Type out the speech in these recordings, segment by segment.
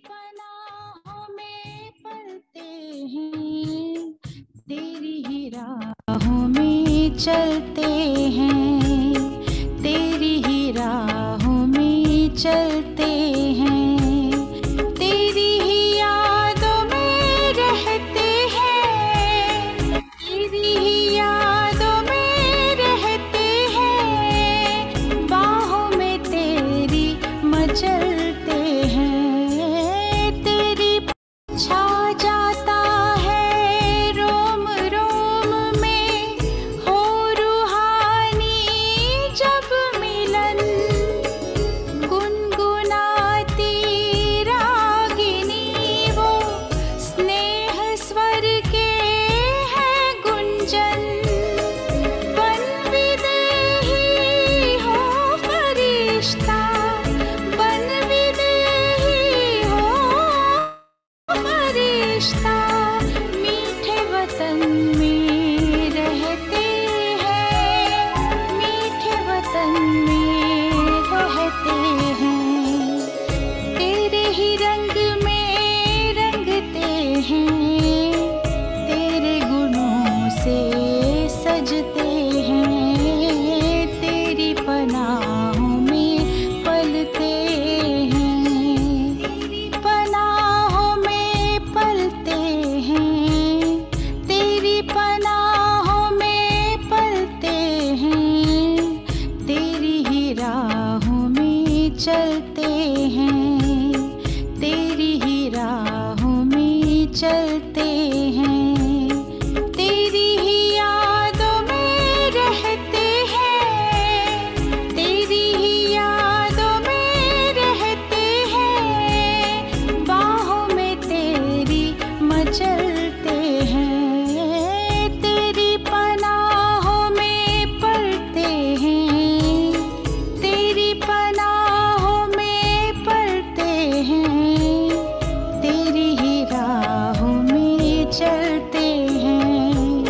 पनाहों में पलते हैं, तेरी ही राहों में चलते हैं, तेरी ही राहों में चलते हैं, तेरी ही यादों में रहते हैं, तेरी ही यादों में रहते हैं, बाहों में तेरी मचलते हैं, तेरी छा जाता है रोम रोम में, हो रूहानी जब मिलन, गुनगुनाती रागिनी वो स्नेह स्वर के है गुंजन, बन विदेही हो फरिश्ता, बन विदेही हो फरिश्ता, मीठे वतन में रहते हैं, मीठे वतन में रहते हैं, तेरे ही रंग में रंगते हैं, तेरे गुणों से सजते हैं, तेरी पनाहों में पलते हैं, तेरी पनाहों में पलते हैं, तेरी पनाहों में पलते हैं, तेरी ही राहों में चलते हैं, तेरी ही राहों में चलते हैं, तेरी ही यादों में रहते हैं, तेरी ही यादों में रहते हैं, बाहों में तेरी मचलते हैं, तेरी पनाहों में पलते हैं, तेरी पनाहों में पलते हैं, तेरी ही राहों में चलते हैं,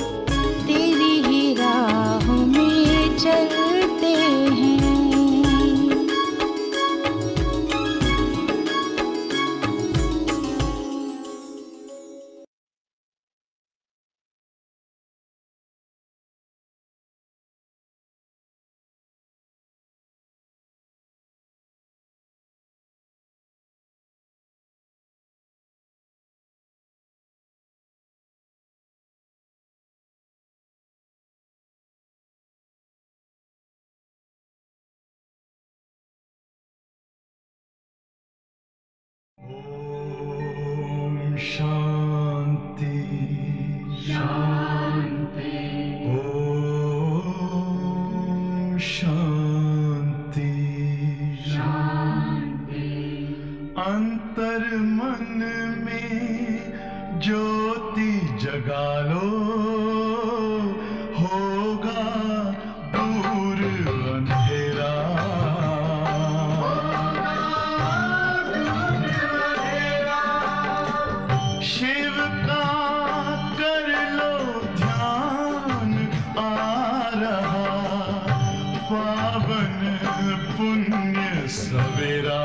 तेरी ही राहों में चलते हैं। ओम शांति शांति, ओम शांति शांति, अंतर मन में ज्योति जगा लो, होगा दूर अंधेरा, शिव का कर लो ध्यान, आ रहा पावन पुण्य सवेरा,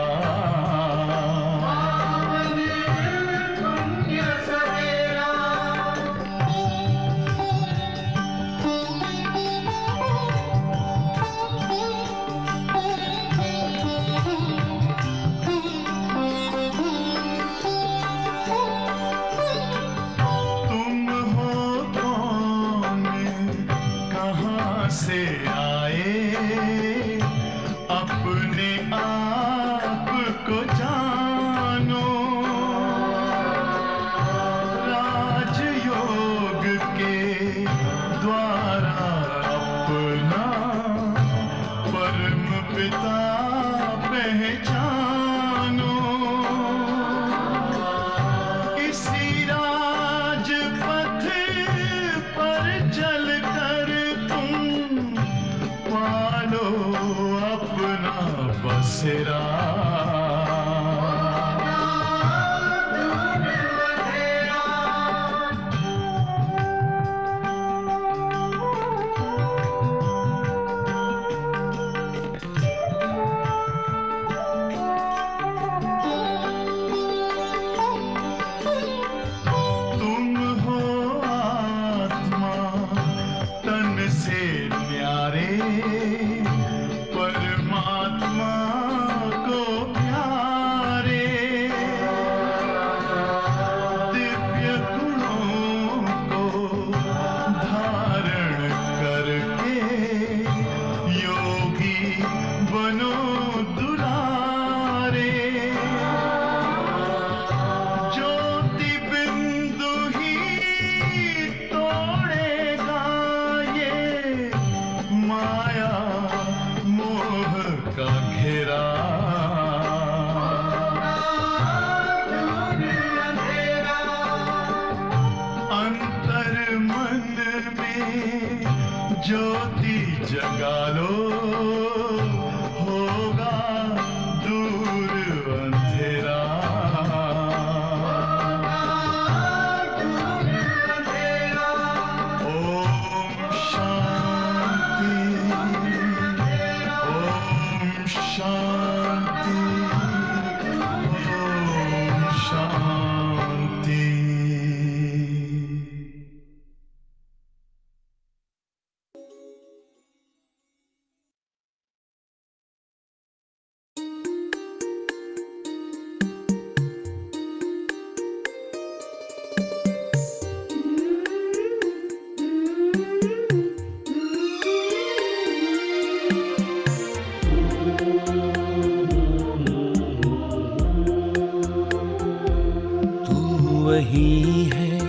वही है,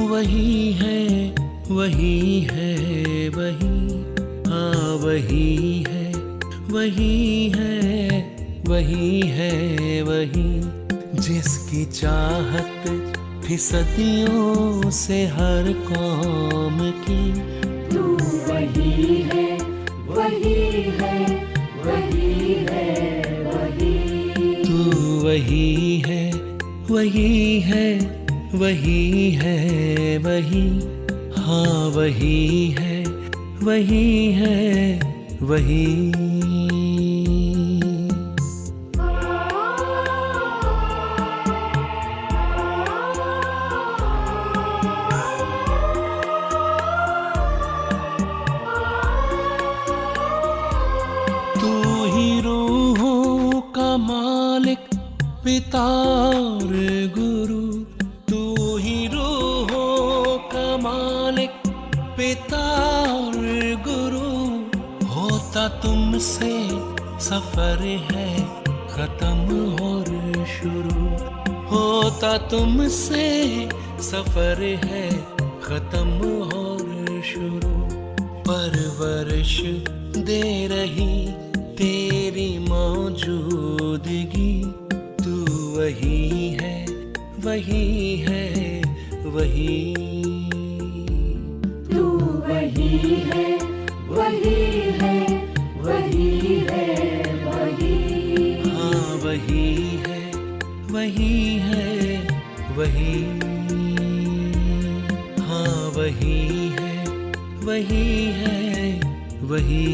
वही है, वही है, वही, हाँ वही है, वही है, वही है, वही जिसकी चाहत थी सदियों से हर कौम की। तू वही है, वही है, वही है, वही। तू वही है, वही है, वही है, वही, हाँ वही है, वही है, वही। तू ही रूहों का मालिक, पिता और गुरु। तू ही रूहों का मालिक, पिता और गुरु। होता तुमसे सफर है खत्म और शुरू। होता तुमसे सफर है खत्म और शुरू। परवरिश दे रही तेरी मौजूदगी। तू वही है, वही है, वही। तू वही है, वही है, वही है, वही। हाँ वही है, वही है, वही। हाँ वही है, वही है, वही।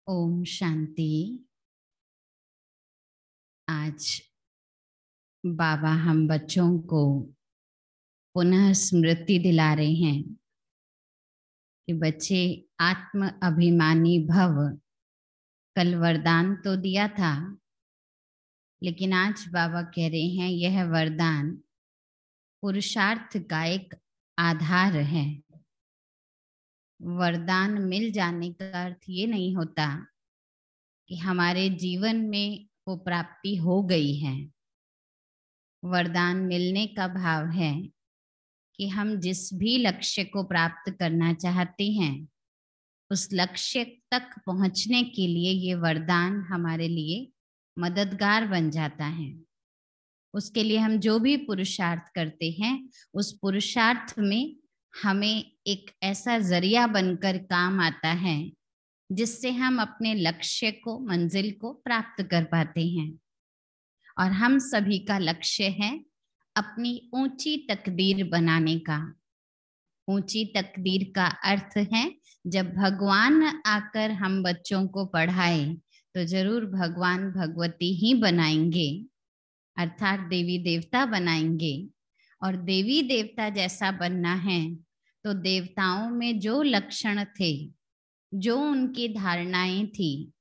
ओम शांति। आज बाबा हम बच्चों को पुनः स्मृति दिला रहे हैं कि बच्चे आत्म अभिमानी भव। कल वरदान तो दिया था, लेकिन आज बाबा कह रहे हैं यह वरदान पुरुषार्थ का एक आधार है। वरदान मिल जाने का अर्थ ये नहीं होता कि हमारे जीवन में वो प्राप्ति हो गई है। वरदान मिलने का भाव है कि हम जिस भी लक्ष्य को प्राप्त करना चाहते हैं उस लक्ष्य तक पहुंचने के लिए ये वरदान हमारे लिए मददगार बन जाता है। उसके लिए हम जो भी पुरुषार्थ करते हैं उस पुरुषार्थ में हमें एक ऐसा जरिया बनकर काम आता है जिससे हम अपने लक्ष्य को, मंजिल को प्राप्त कर पाते हैं। और हम सभी का लक्ष्य है अपनी ऊंची तकदीर बनाने का। ऊंची तकदीर का अर्थ है जब भगवान आकर हम बच्चों को पढ़ाए तो जरूर भगवान भगवती ही बनाएंगे, अर्थात देवी देवता बनाएंगे। और देवी देवता जैसा बनना है तो देवताओं में जो लक्षण थे, जो उनकी धारणाएं थी,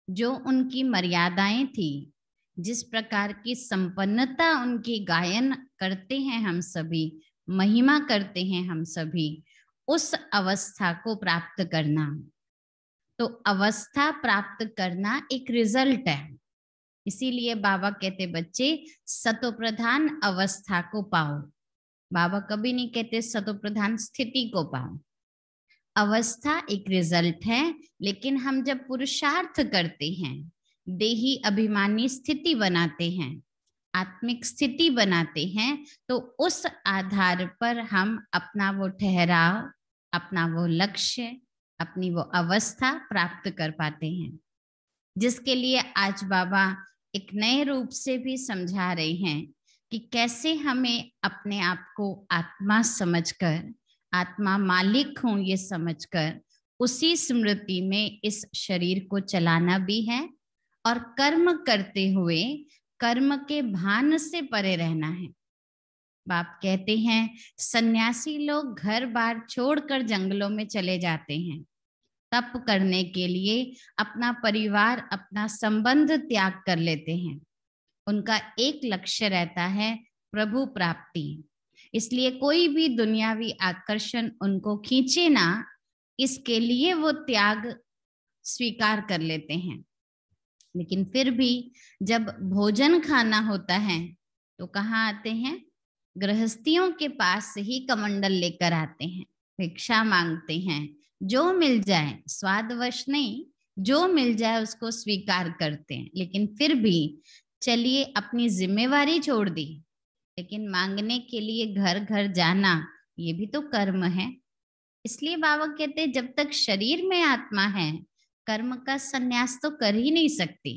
जो उनकी मर्यादाएं थी, जिस प्रकार की संपन्नता उनकी गायन करते हैं हम सभी, महिमा करते हैं हम सभी, उस अवस्था को प्राप्त करना। तो अवस्था प्राप्त करना एक रिजल्ट है। इसीलिए बाबा कहते बच्चे सतोप्रधान अवस्था को पाओ। बाबा कभी नहीं कहते सतोप्रधान स्थिति को पाओ। अवस्था एक रिजल्ट है, लेकिन हम जब पुरुषार्थ करते हैं, देही अभिमानी स्थिति बनाते हैं, आत्मिक स्थिति बनाते हैं, तो उस आधार पर हम अपना वो ठहराव, अपना वो लक्ष्य, अपनी वो अवस्था प्राप्त कर पाते हैं, जिसके लिए आज बाबा एक नए रूप से भी समझा रहे हैं कि कैसे हमें अपने आप को आत्मा समझकर, आत्मा मालिक हूं ये समझकर, उसी स्मृति में इस शरीर को चलाना भी है और कर्म करते हुए कर्म के भान से परे रहना है। बाप कहते हैं सन्यासी लोग घर बार छोड़कर जंगलों में चले जाते हैं तप करने के लिए, अपना परिवार, अपना संबंध त्याग कर लेते हैं। उनका एक लक्ष्य रहता है प्रभु प्राप्ति। इसलिए कोई भी दुनियावी आकर्षण उनको खींचे ना, इसके लिए वो त्याग स्वीकार कर लेते हैं। लेकिन फिर भी जब भोजन खाना होता है तो कहाँ आते हैं? गृहस्थियों के पास ही कमंडल लेकर आते हैं, भिक्षा मांगते हैं। जो मिल जाए, स्वादवश नहीं, जो मिल जाए उसको स्वीकार करते हैं। लेकिन फिर भी चलिए अपनी जिम्मेवारी छोड़ दी, लेकिन मांगने के लिए घर घर जाना ये भी तो कर्म है। इसलिए बाबा कहते हैं जब तक शरीर में आत्मा है, कर्म का संन्यास तो कर ही नहीं सकती।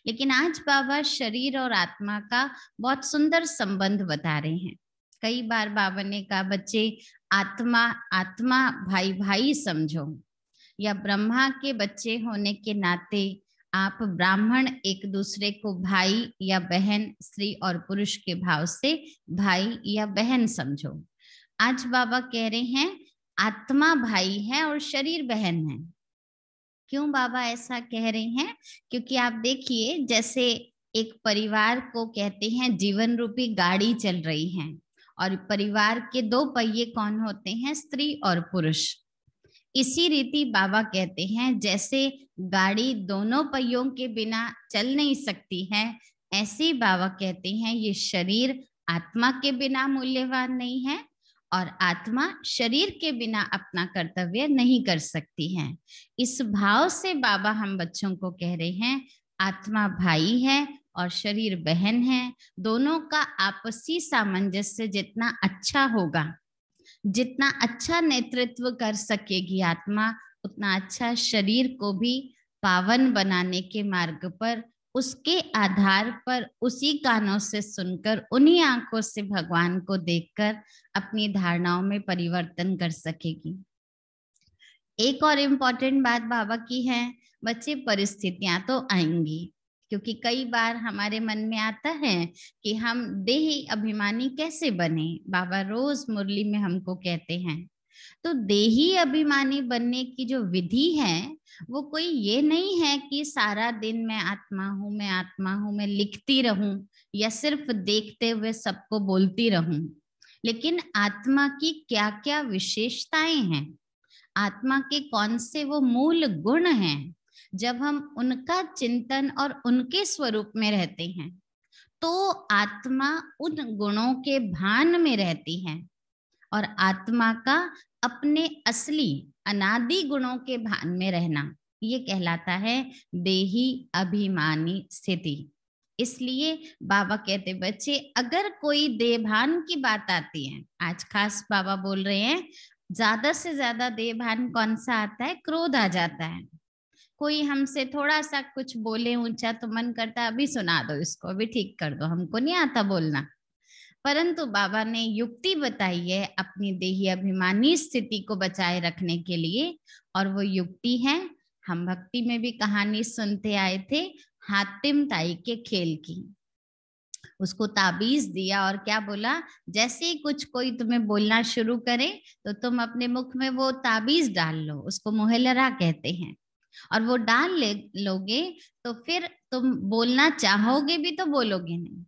लेकिन आज बाबा शरीर और आत्मा का बहुत सुंदर संबंध बता रहे हैं। कई बार बाबा ने कहा बच्चे आत्मा आत्मा भाई भाई समझो, या ब्रह्मा के बच्चे होने के नाते आप ब्राह्मण एक दूसरे को भाई या बहन, स्त्री और पुरुष के भाव से भाई या बहन समझो। आज बाबा कह रहे हैं आत्मा भाई है और शरीर बहन है। क्यों बाबा ऐसा कह रहे हैं? क्योंकि आप देखिए जैसे एक परिवार को कहते हैं जीवन रूपी गाड़ी चल रही है, और परिवार के दो पहिए कौन होते हैं? स्त्री और पुरुष। इसी रीति बाबा कहते हैं जैसे गाड़ी दोनों पहियों के बिना चल नहीं सकती है, ऐसे ही बाबा कहते हैं ये शरीर आत्मा के बिना मूल्यवान नहीं है और आत्मा शरीर के बिना अपना कर्तव्य नहीं कर सकती है। इस भाव से बाबा हम बच्चों को कह रहे हैं आत्मा भाई है और शरीर बहन है। दोनों का आपसी सामंजस्य जितना अच्छा होगा, जितना अच्छा नेतृत्व कर सकेगी आत्मा, उतना अच्छा शरीर को भी पावन बनाने के मार्ग पर, उसके आधार पर, उसी कानों से सुनकर, उन्हीं आंखों से भगवान को देखकर अपनी धारणाओं में परिवर्तन कर सकेगी। एक और इम्पोर्टेंट बात बाबा की है, बच्चे परिस्थितियां तो आएंगी, क्योंकि कई बार हमारे मन में आता है कि हम देही अभिमानी कैसे बने। बाबा रोज मुरली में हमको कहते हैं, तो देही अभिमानी बनने की जो विधि है वो कोई ये नहीं है कि सारा दिन मैं आत्मा हूं, मैं आत्मा हूं, मैं लिखती रहूं या सिर्फ देखते हुए सबको बोलती रहूं। लेकिन आत्मा की क्या क्या विशेषताएं हैं, आत्मा के कौन से वो मूल गुण हैं, जब हम उनका चिंतन और उनके स्वरूप में रहते हैं तो आत्मा उन गुणों के भान में रहती है और आत्मा का अपने असली अनादि गुणों के भान में रहना, ये कहलाता है देही अभिमानी स्थिति। इसलिए बाबा कहते बच्चे अगर कोई देहभान की बात आती है, आज खास बाबा बोल रहे हैं ज्यादा से ज्यादा देहभान कौन सा आता है? क्रोध आ जाता है। कोई हमसे थोड़ा सा कुछ बोले ऊंचा तो मन करता है अभी सुना दो इसको, अभी ठीक कर दो, हमको नहीं आता बोलना। परंतु बाबा ने युक्ति बताई है अपनी देही अभिमानी स्थिति को बचाए रखने के लिए, और वो युक्ति है, हम भक्ति में भी कहानी सुनते आए थे, हातिम ताई के खेल की। उसको ताबीज दिया और क्या बोला, जैसे ही कुछ कोई तुम्हें बोलना शुरू करे तो तुम अपने मुख में वो ताबीज डाल लो, उसको मुहलरा कहते हैं, और वो डाल लोगे तो फिर तुम बोलना चाहोगे भी तो बोलोगे नहीं,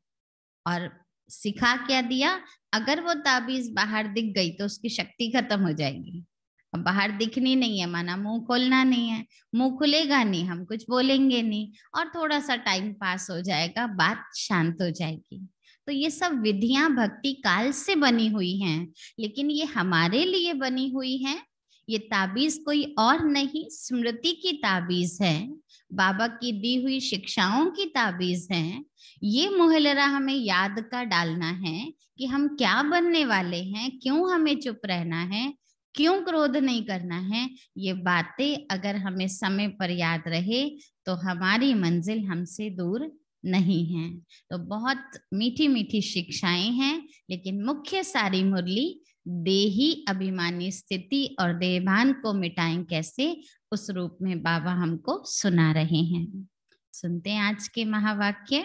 और सिखा क्या दिया, अगर वो ताबीज बाहर दिख गई तो उसकी शक्ति खत्म हो जाएगी। अब बाहर दिखनी नहीं है, माना मुंह खोलना नहीं है, मुंह खुलेगा नहीं, हम कुछ बोलेंगे नहीं, और थोड़ा सा टाइम पास हो जाएगा, बात शांत हो जाएगी। तो ये सब विधियां भक्ति काल से बनी हुई हैं, लेकिन ये हमारे लिए बनी हुई हैं। ये ताबीज कोई और नहीं, स्मृति की ताबीज है, बाबा की दी हुई शिक्षाओं की ताबीज है। ये मुहल्ला हमें याद का डालना है कि हम क्या बनने वाले हैं, क्यों हमें चुप रहना है, क्यों क्रोध नहीं करना है। ये बातें अगर हमें समय पर याद रहे तो हमारी मंजिल हमसे दूर नहीं है। तो बहुत मीठी मीठी शिक्षाएं हैं, लेकिन मुख्य सारी मुरली देही अभिमानी स्थिति और देहभान को मिटाएं कैसे, उस रूप में बाबा हमको सुना रहे हैं। सुनते हैं आज के महावाक्य।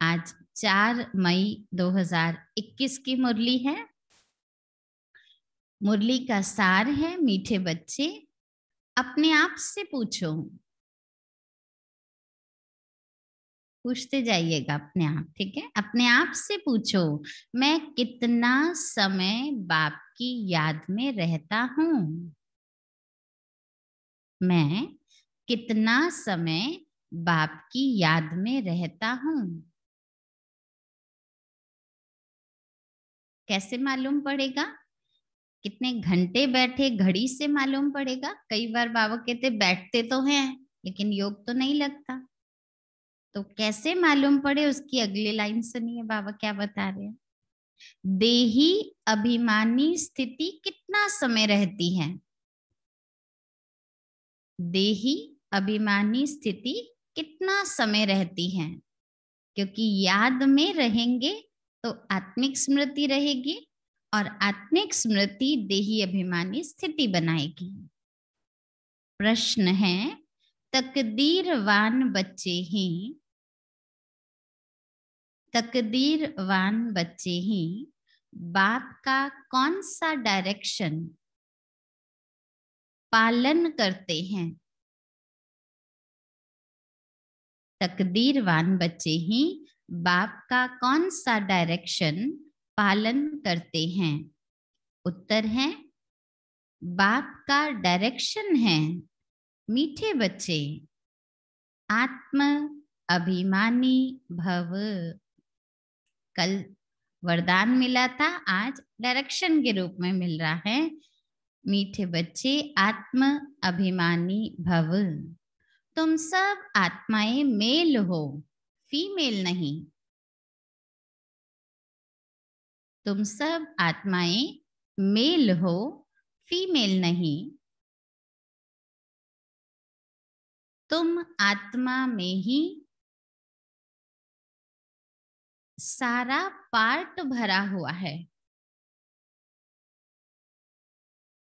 आज 4 मई 2021 की मुरली है। मुरली का सार है, मीठे बच्चे अपने आप से पूछो, पूछते जाइएगा अपने आप, ठीक है। अपने आप से पूछो, मैं कितना समय बाप की याद में रहता हूँ, मैं कितना समय बाप की याद में रहता हूँ। कैसे मालूम पड़ेगा? कितने घंटे बैठे घड़ी से मालूम पड़ेगा। कई बार बाबा कहते बैठते तो हैं लेकिन योग तो नहीं लगता, तो कैसे मालूम पड़े? उसकी अगली लाइन सुनिए बाबा क्या बता रहे हैं। देही अभिमानी स्थिति कितना समय रहती है? देही अभिमानी स्थिति कितना समय रहती है? क्योंकि याद में रहेंगे तो आत्मिक स्मृति रहेगी, और आत्मिक स्मृति देही अभिमानी स्थिति बनाएगी। प्रश्न है, तकदीरवान बच्चे ही बाप का कौन सा डायरेक्शन पालन करते हैं? तकदीरवान बच्चे ही बाप का कौन सा डायरेक्शन पालन करते हैं? उत्तर है, बाप का डायरेक्शन है, मीठे बच्चे, आत्म अभिमानी भव। कल वरदान मिला था, आज डायरेक्शन के रूप में मिल रहा है। मीठे बच्चे आत्म अभिमानी भव। तुम सब आत्माएं मेल हो, फीमेल नहीं। तुम सब आत्माएं मेल हो, फीमेल नहीं। तुम आत्मा में ही सारा पार्ट भरा हुआ है।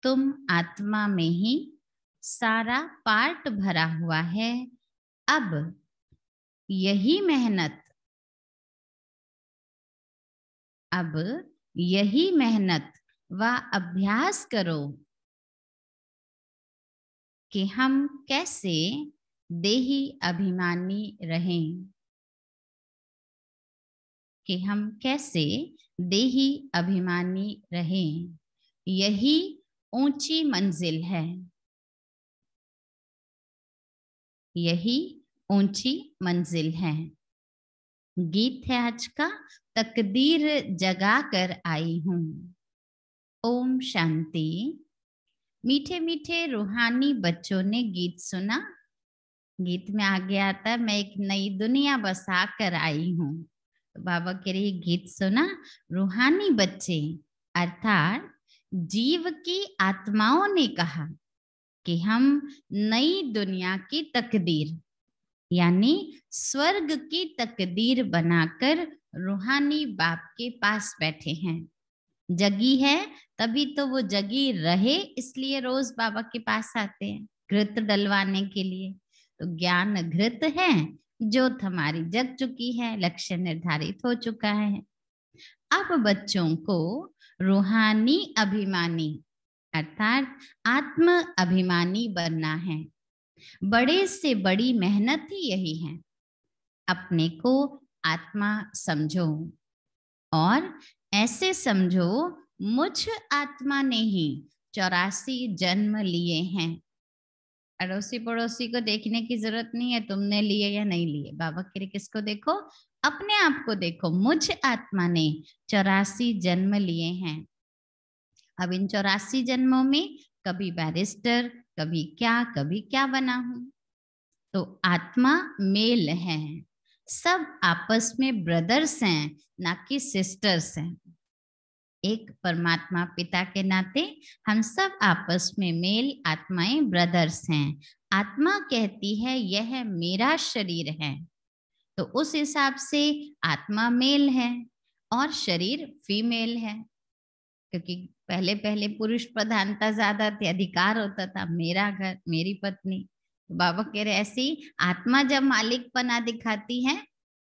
तुम आत्मा में ही सारा पार्ट भरा हुआ है। अब यही मेहनत व अभ्यास करो कि हम कैसे देही अभिमानी रहें, कि हम कैसे देही अभिमानी रहें। यही ऊंची मंजिल है, यही ऊंची मंजिल है। गीत है आज का, तकदीर जगा कर आई हूं। ओम शांति। मीठे मीठे रूहानी बच्चों ने गीत सुना। गीत में आगे आता है, मैं एक नई दुनिया बसा कर आई हूं। तो बाबा कह रही गीत सुना, रूहानी बच्चे अर्थात जीव की आत्माओं ने कहा कि हम नई दुनिया की तकदीर यानी स्वर्ग की तकदीर बनाकर रूहानी बाप के पास बैठे हैं। जगी है तभी तो वो जगी रहे, इसलिए रोज बाबा के पास आते हैं घृत डलवाने के लिए। तो ज्ञान घृत है, ज्योत हमारी जग चुकी है, लक्ष्य निर्धारित हो चुका है। अब बच्चों को रूहानी अभिमानी अर्थात आत्म अभिमानी बनना है। बड़े से बड़ी मेहनत ही यही है, अपने को आत्मा समझो। और ऐसे समझो मुझ आत्मा ने ही 84 जन्म लिए हैं। अड़ोसी पड़ोसी को देखने की जरूरत नहीं है तुमने लिए या नहीं लिए। बाबा कह रहे किसको देखो? अपने आप को देखो। मुझ आत्मा ने 84 जन्म लिए हैं। अब इन 84 जन्मों में कभी बैरिस्टर, कभी क्या बना हूं। तो आत्मा मेल है, सब आपस में ब्रदर्स हैं, ना कि सिस्टर्स हैं। एक परमात्मा पिता के नाते हम सब आपस में मेल आत्माएं ब्रदर्स हैं। आत्मा कहती है यह मेरा शरीर है, तो उस हिसाब से आत्मा मेल है और शरीर फीमेल है, क्योंकि पहले पहले पुरुष प्रधानता ज्यादा थी, अधिकार होता था, मेरा घर मेरी पत्नी। बाबा कह रहे ऐसी आत्मा जब मालिकपना दिखाती है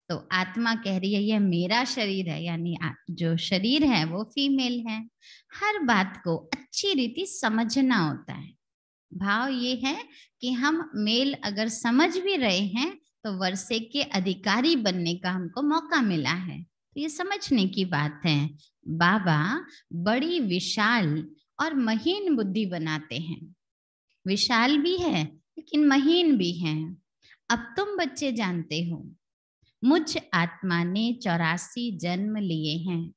तो आत्मा कह रही है यह मेरा शरीर है, यानी जो शरीर है वो फीमेल है। हर बात को अच्छी रीति समझना होता है। भाव ये है कि हम मेल अगर समझ भी रहे हैं तो वर्षे के अधिकारी बनने का हमको मौका मिला है, तो ये समझने की बात है। बाबा बड़ी विशाल और महीन बुद्धि बनाते हैं। विशाल भी है लेकिन महीन भी है। अब तुम बच्चे जानते हो मुझ आत्मा ने 84 जन्म लिए हैं।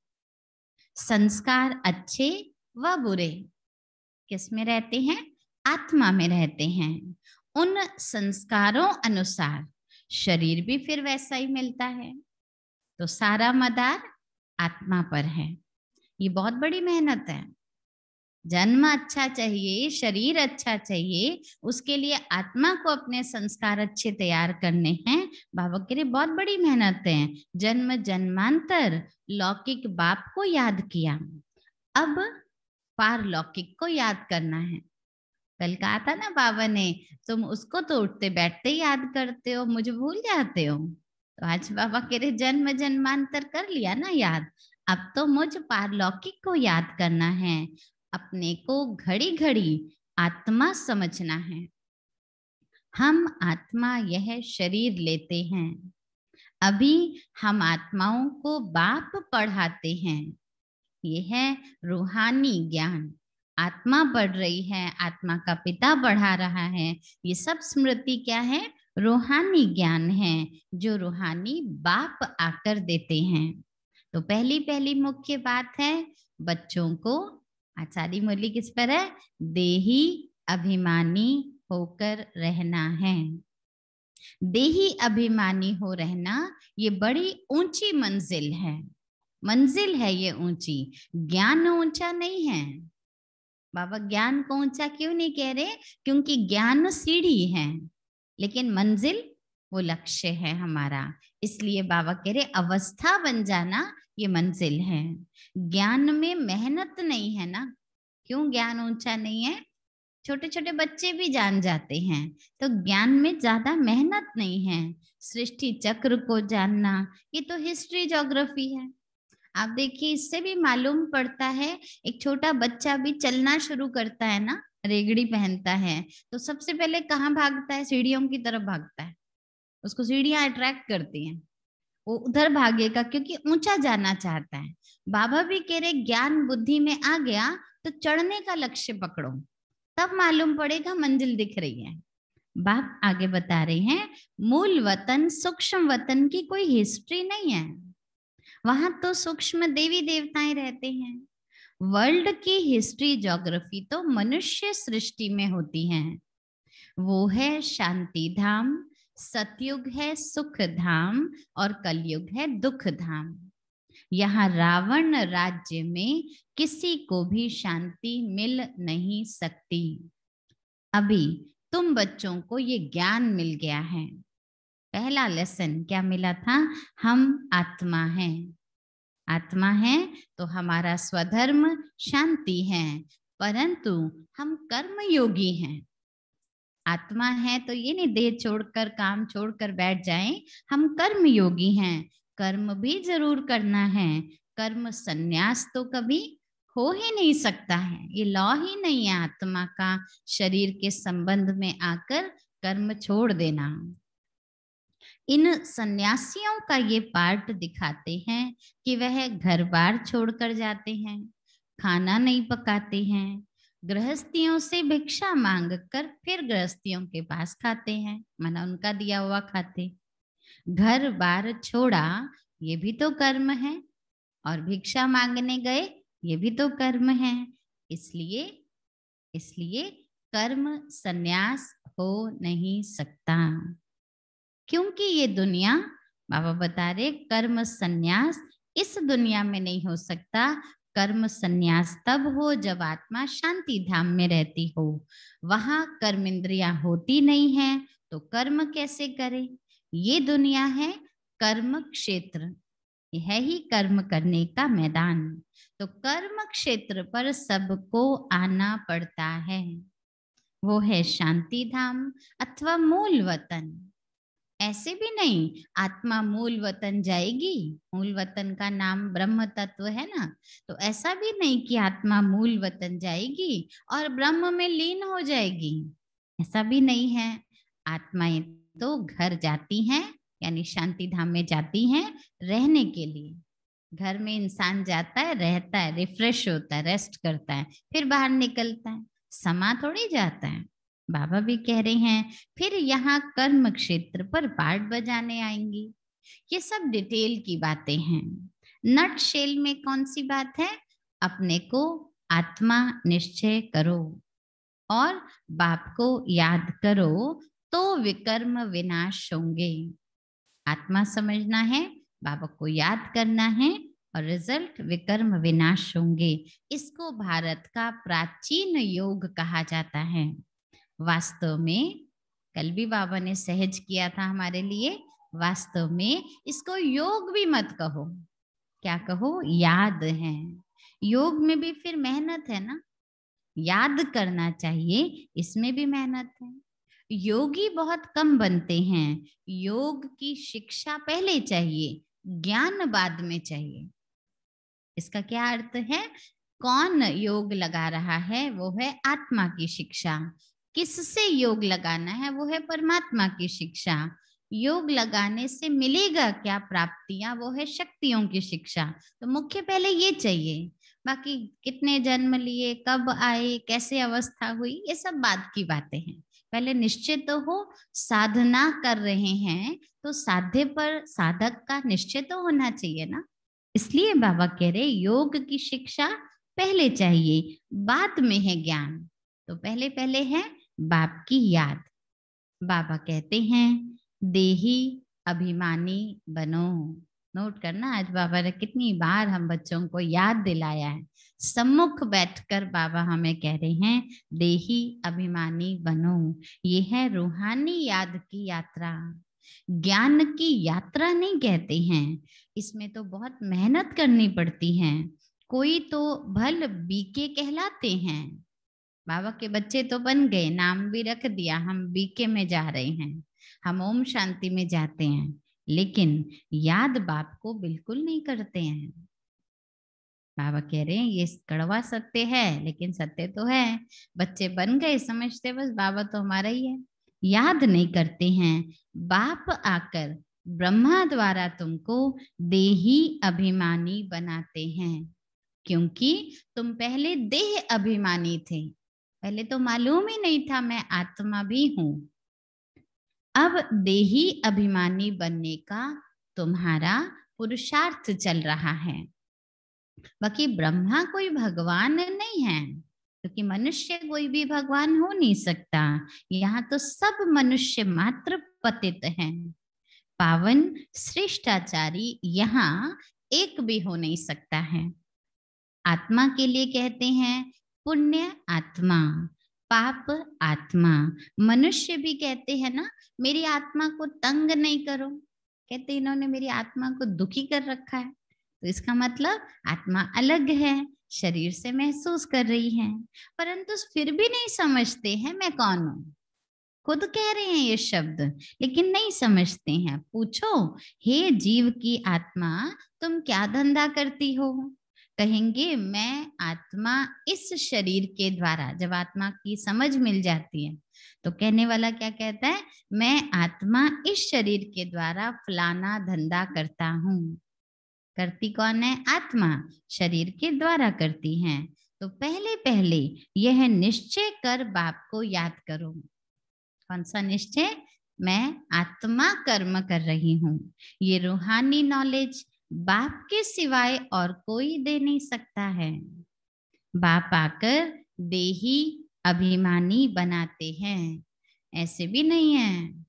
संस्कार अच्छे व बुरे किस में रहते हैं? आत्मा में रहते हैं। उन संस्कारों अनुसार शरीर भी फिर वैसा ही मिलता है, तो सारा मदार आत्मा पर है। ये बहुत बड़ी मेहनत है। जन्म अच्छा चाहिए, शरीर अच्छा चाहिए, उसके लिए आत्मा को अपने संस्कार अच्छे तैयार करने हैं। बाबा के लिए बहुत बड़ी मेहनत है। जन्म जन्मांतर लौकिक बाप को याद किया, अब पारलौकिक को याद करना है। कल कहा था ना बाबा ने, तुम उसको तो उठते बैठते याद करते हो, मुझे भूल जाते हो। तो आज बाबा कह रहे जन्म जन्मांतर कर लिया ना याद, अब तो मुझ पारलौकिक को याद करना है। अपने को घड़ी घड़ी आत्मा समझना है। हम आत्मा यह शरीर लेते हैं। अभी हम आत्माओं को बाप पढ़ाते हैं। यह है रूहानी ज्ञान। आत्मा बढ़ रही है, आत्मा का पिता बढ़ा रहा है। ये सब स्मृति क्या है? रूहानी ज्ञान है, जो रूहानी बाप आकर देते हैं। तो पहली पहली मुख्य बात है बच्चों को, आचार्य मुरली किस पर है? देही अभिमानी होकर रहना है। देही अभिमानी हो रहना ये बड़ी ऊंची मंजिल है। मंजिल है ये ऊंची, ज्ञान ऊंचा नहीं है। बाबा ज्ञान को ऊंचा क्यों नहीं कह रहे? क्योंकि ज्ञान सीढ़ी है, लेकिन मंजिल वो लक्ष्य है हमारा। इसलिए बाबा कह रहे अवस्था बन जाना ये मंजिल है। ज्ञान में मेहनत नहीं है ना। क्यों ज्ञान ऊंचा नहीं है? छोटे छोटे बच्चे भी जान जाते हैं, तो ज्ञान में ज्यादा मेहनत नहीं है। सृष्टि चक्र को जानना ये तो हिस्ट्री ज्योग्राफी है। आप देखिए, इससे भी मालूम पड़ता है, एक छोटा बच्चा भी चलना शुरू करता है ना, रेगड़ी पहनता है, तो सबसे पहले कहाँ भागता है? सीढ़ियों की तरफ भागता है। उसको सीढ़ियां अट्रैक्ट करती हैं, वो उधर भागेगा क्योंकि ऊंचा जाना चाहता है। बाबा भी कह रहे ज्ञान बुद्धि में आ गया तो चढ़ने का लक्ष्य पकड़ो, तब मालूम पड़ेगा मंजिल दिख रही है। बाप आगे बता रहे हैं मूल वतन सूक्ष्म वतन की कोई हिस्ट्री नहीं है। वहां तो सूक्ष्म देवी देवताएं रहते हैं। वर्ल्ड की हिस्ट्री ज्योग्राफी तो मनुष्य सृष्टि में होती है। वो है शांति धाम, सतयुग है सुख धाम और कलयुग है दुख धाम। यहाँ रावण राज्य में किसी को भी शांति मिल नहीं सकती। अभी तुम बच्चों को ये ज्ञान मिल गया है। पहला लेसन क्या मिला था? हम आत्मा हैं। आत्मा है तो हमारा स्वधर्म शांति है, परंतु हम कर्म योगी हैं। आत्मा है तो ये नहीं देह छोड़कर काम छोड़कर बैठ जाएं, हम कर्म योगी हैं। कर्म भी जरूर करना है। कर्म संन्यास तो कभी हो ही नहीं सकता है, ये लॉ ही नहीं है आत्मा का शरीर के संबंध में आकर कर्म छोड़ देना। इन सन्यासियों का ये पार्ट दिखाते हैं कि वह घर बार छोड़कर जाते हैं, खाना नहीं पकाते हैं, गृहस्थियों से भिक्षा मांग कर फिर गृहस्थियों के पास खाते हैं, माना उनका दिया हुआ खाते। घर बार छोड़ा ये भी तो कर्म है, और भिक्षा मांगने गए ये भी तो कर्म है। इसलिए कर्म संन्यास हो नहीं सकता, क्योंकि ये दुनिया, बाबा बता रहे, कर्म संन्यास इस दुनिया में नहीं हो सकता। कर्म संन्यास तब हो जब आत्मा शांति धाम में रहती हो। वहां कर्म इंद्रियां होती नहीं है तो कर्म कैसे करे? ये दुनिया है कर्म क्षेत्र, यह ही कर्म करने का मैदान। तो कर्म क्षेत्र पर सबको आना पड़ता है, वो है शांति धाम अथवा मूल वतन। ऐसे भी नहीं आत्मा मूल वतन जाएगी, मूल वतन का नाम ब्रह्म तत्व है ना, तो ऐसा भी नहीं कि आत्मा मूल वतन जाएगी और ब्रह्म में लीन हो जाएगी, ऐसा भी नहीं है। आत्माएं तो घर जाती हैं, यानी शांति धाम में जाती हैं रहने के लिए। घर में इंसान जाता है, रहता है, रिफ्रेश होता है, रेस्ट करता है, फिर बाहर निकलता है, समा थोड़ी जाता है। बाबा भी कह रहे हैं फिर यहाँ कर्म क्षेत्र पर पार्ट बजाने आएंगी। ये सब डिटेल की बातें हैं। नट शेल में कौन सी बात है? अपने को आत्मा निश्चय करो और बाप को याद करो तो विकर्म विनाश होंगे। आत्मा समझना है, बाबा को याद करना है और रिजल्ट विकर्म विनाश होंगे। इसको भारत का प्राचीन योग कहा जाता है। वास्तव में कल भी बाबा ने सहज किया था हमारे लिए, वास्तव में इसको योग भी मत कहो, क्या कहो? याद है। योग में भी फिर मेहनत है ना, याद करना चाहिए, इसमें भी मेहनत है। योगी बहुत कम बनते हैं, योग की शिक्षा पहले चाहिए, ज्ञान बाद में चाहिए। इसका क्या अर्थ है? कौन योग लगा रहा है? वो है आत्मा की शिक्षा। किससे योग लगाना है? वो है परमात्मा की शिक्षा। योग लगाने से मिलेगा क्या प्राप्तियां? वो है शक्तियों की शिक्षा। तो मुख्य पहले ये चाहिए, बाकी कितने जन्म लिए, कब आए, कैसे अवस्था हुई, ये सब बाद की बातें हैं। पहले निश्चय तो हो, साधना कर रहे हैं तो साध्य पर साधक का निश्चय तो होना चाहिए ना। इसलिए बाबा कह रहे योग की शिक्षा पहले चाहिए, बाद में है ज्ञान। तो पहले पहले है बाप की याद। बाबा कहते हैं देही अभिमानी बनो। नोट करना, आज बाबा ने कितनी बार हम बच्चों को याद दिलाया है। सम्मुख बैठकर बाबा हमें कह रहे हैं देही अभिमानी बनो। ये है रूहानी याद की यात्रा, ज्ञान की यात्रा नहीं कहते हैं। इसमें तो बहुत मेहनत करनी पड़ती है। कोई तो भल बीके कहलाते हैं, बाबा के बच्चे तो बन गए, नाम भी रख दिया, हम बीके में जा रहे हैं, हम ओम शांति में जाते हैं, लेकिन याद बाप को बिल्कुल नहीं करते हैं। बाबा कह रहे हैं ये कड़वा सत्य है, लेकिन सत्य तो है। बच्चे बन गए, समझते बस बाबा तो हमारा ही है, याद नहीं करते हैं। बाप आकर ब्रह्मा द्वारा तुमको देही अभिमानी बनाते हैं, क्योंकि तुम पहले देह अभिमानी थे। पहले तो मालूम ही नहीं था मैं आत्मा भी हूं। अब देही अभिमानी बनने का तुम्हारा पुरुषार्थ चल रहा है। बाकी ब्रह्मा कोई भगवान नहीं है, क्योंकि मनुष्य कोई भी भगवान हो नहीं सकता। यहाँ तो सब मनुष्य मात्र पतित हैं। पावन श्रेष्ठाचारी यहाँ एक भी हो नहीं सकता है। आत्मा के लिए कहते हैं पुण्य आत्मा, पाप आत्मा। मनुष्य भी कहते हैं ना मेरी आत्मा को तंग नहीं करो, कहते इन्होंने मेरी आत्मा को दुखी कर रखा है। तो इसका मतलब आत्मा अलग है, शरीर से महसूस कर रही है, परंतु फिर भी नहीं समझते हैं मैं कौन हूँ। खुद कह रहे हैं ये शब्द, लेकिन नहीं समझते हैं। पूछो हे जीव की आत्मा तुम क्या धंधा करती हो? कहेंगे मैं आत्मा इस शरीर के द्वारा, जब आत्मा की समझ मिल जाती है तो कहने वाला क्या कहता है, मैं आत्मा इस शरीर के द्वारा फलाना धंधा करता हूँ। करती कौन है? आत्मा शरीर के द्वारा करती है। तो पहले पहले यह निश्चय कर बाप को याद करो। कौन सा निश्चय? मैं आत्मा कर्म कर रही हूँ। ये रूहानी नॉलेज बाप के सिवाय और कोई दे नहीं सकता है। बाप आकर देही अभिमानी बनाते हैं, ऐसे भी नहीं है।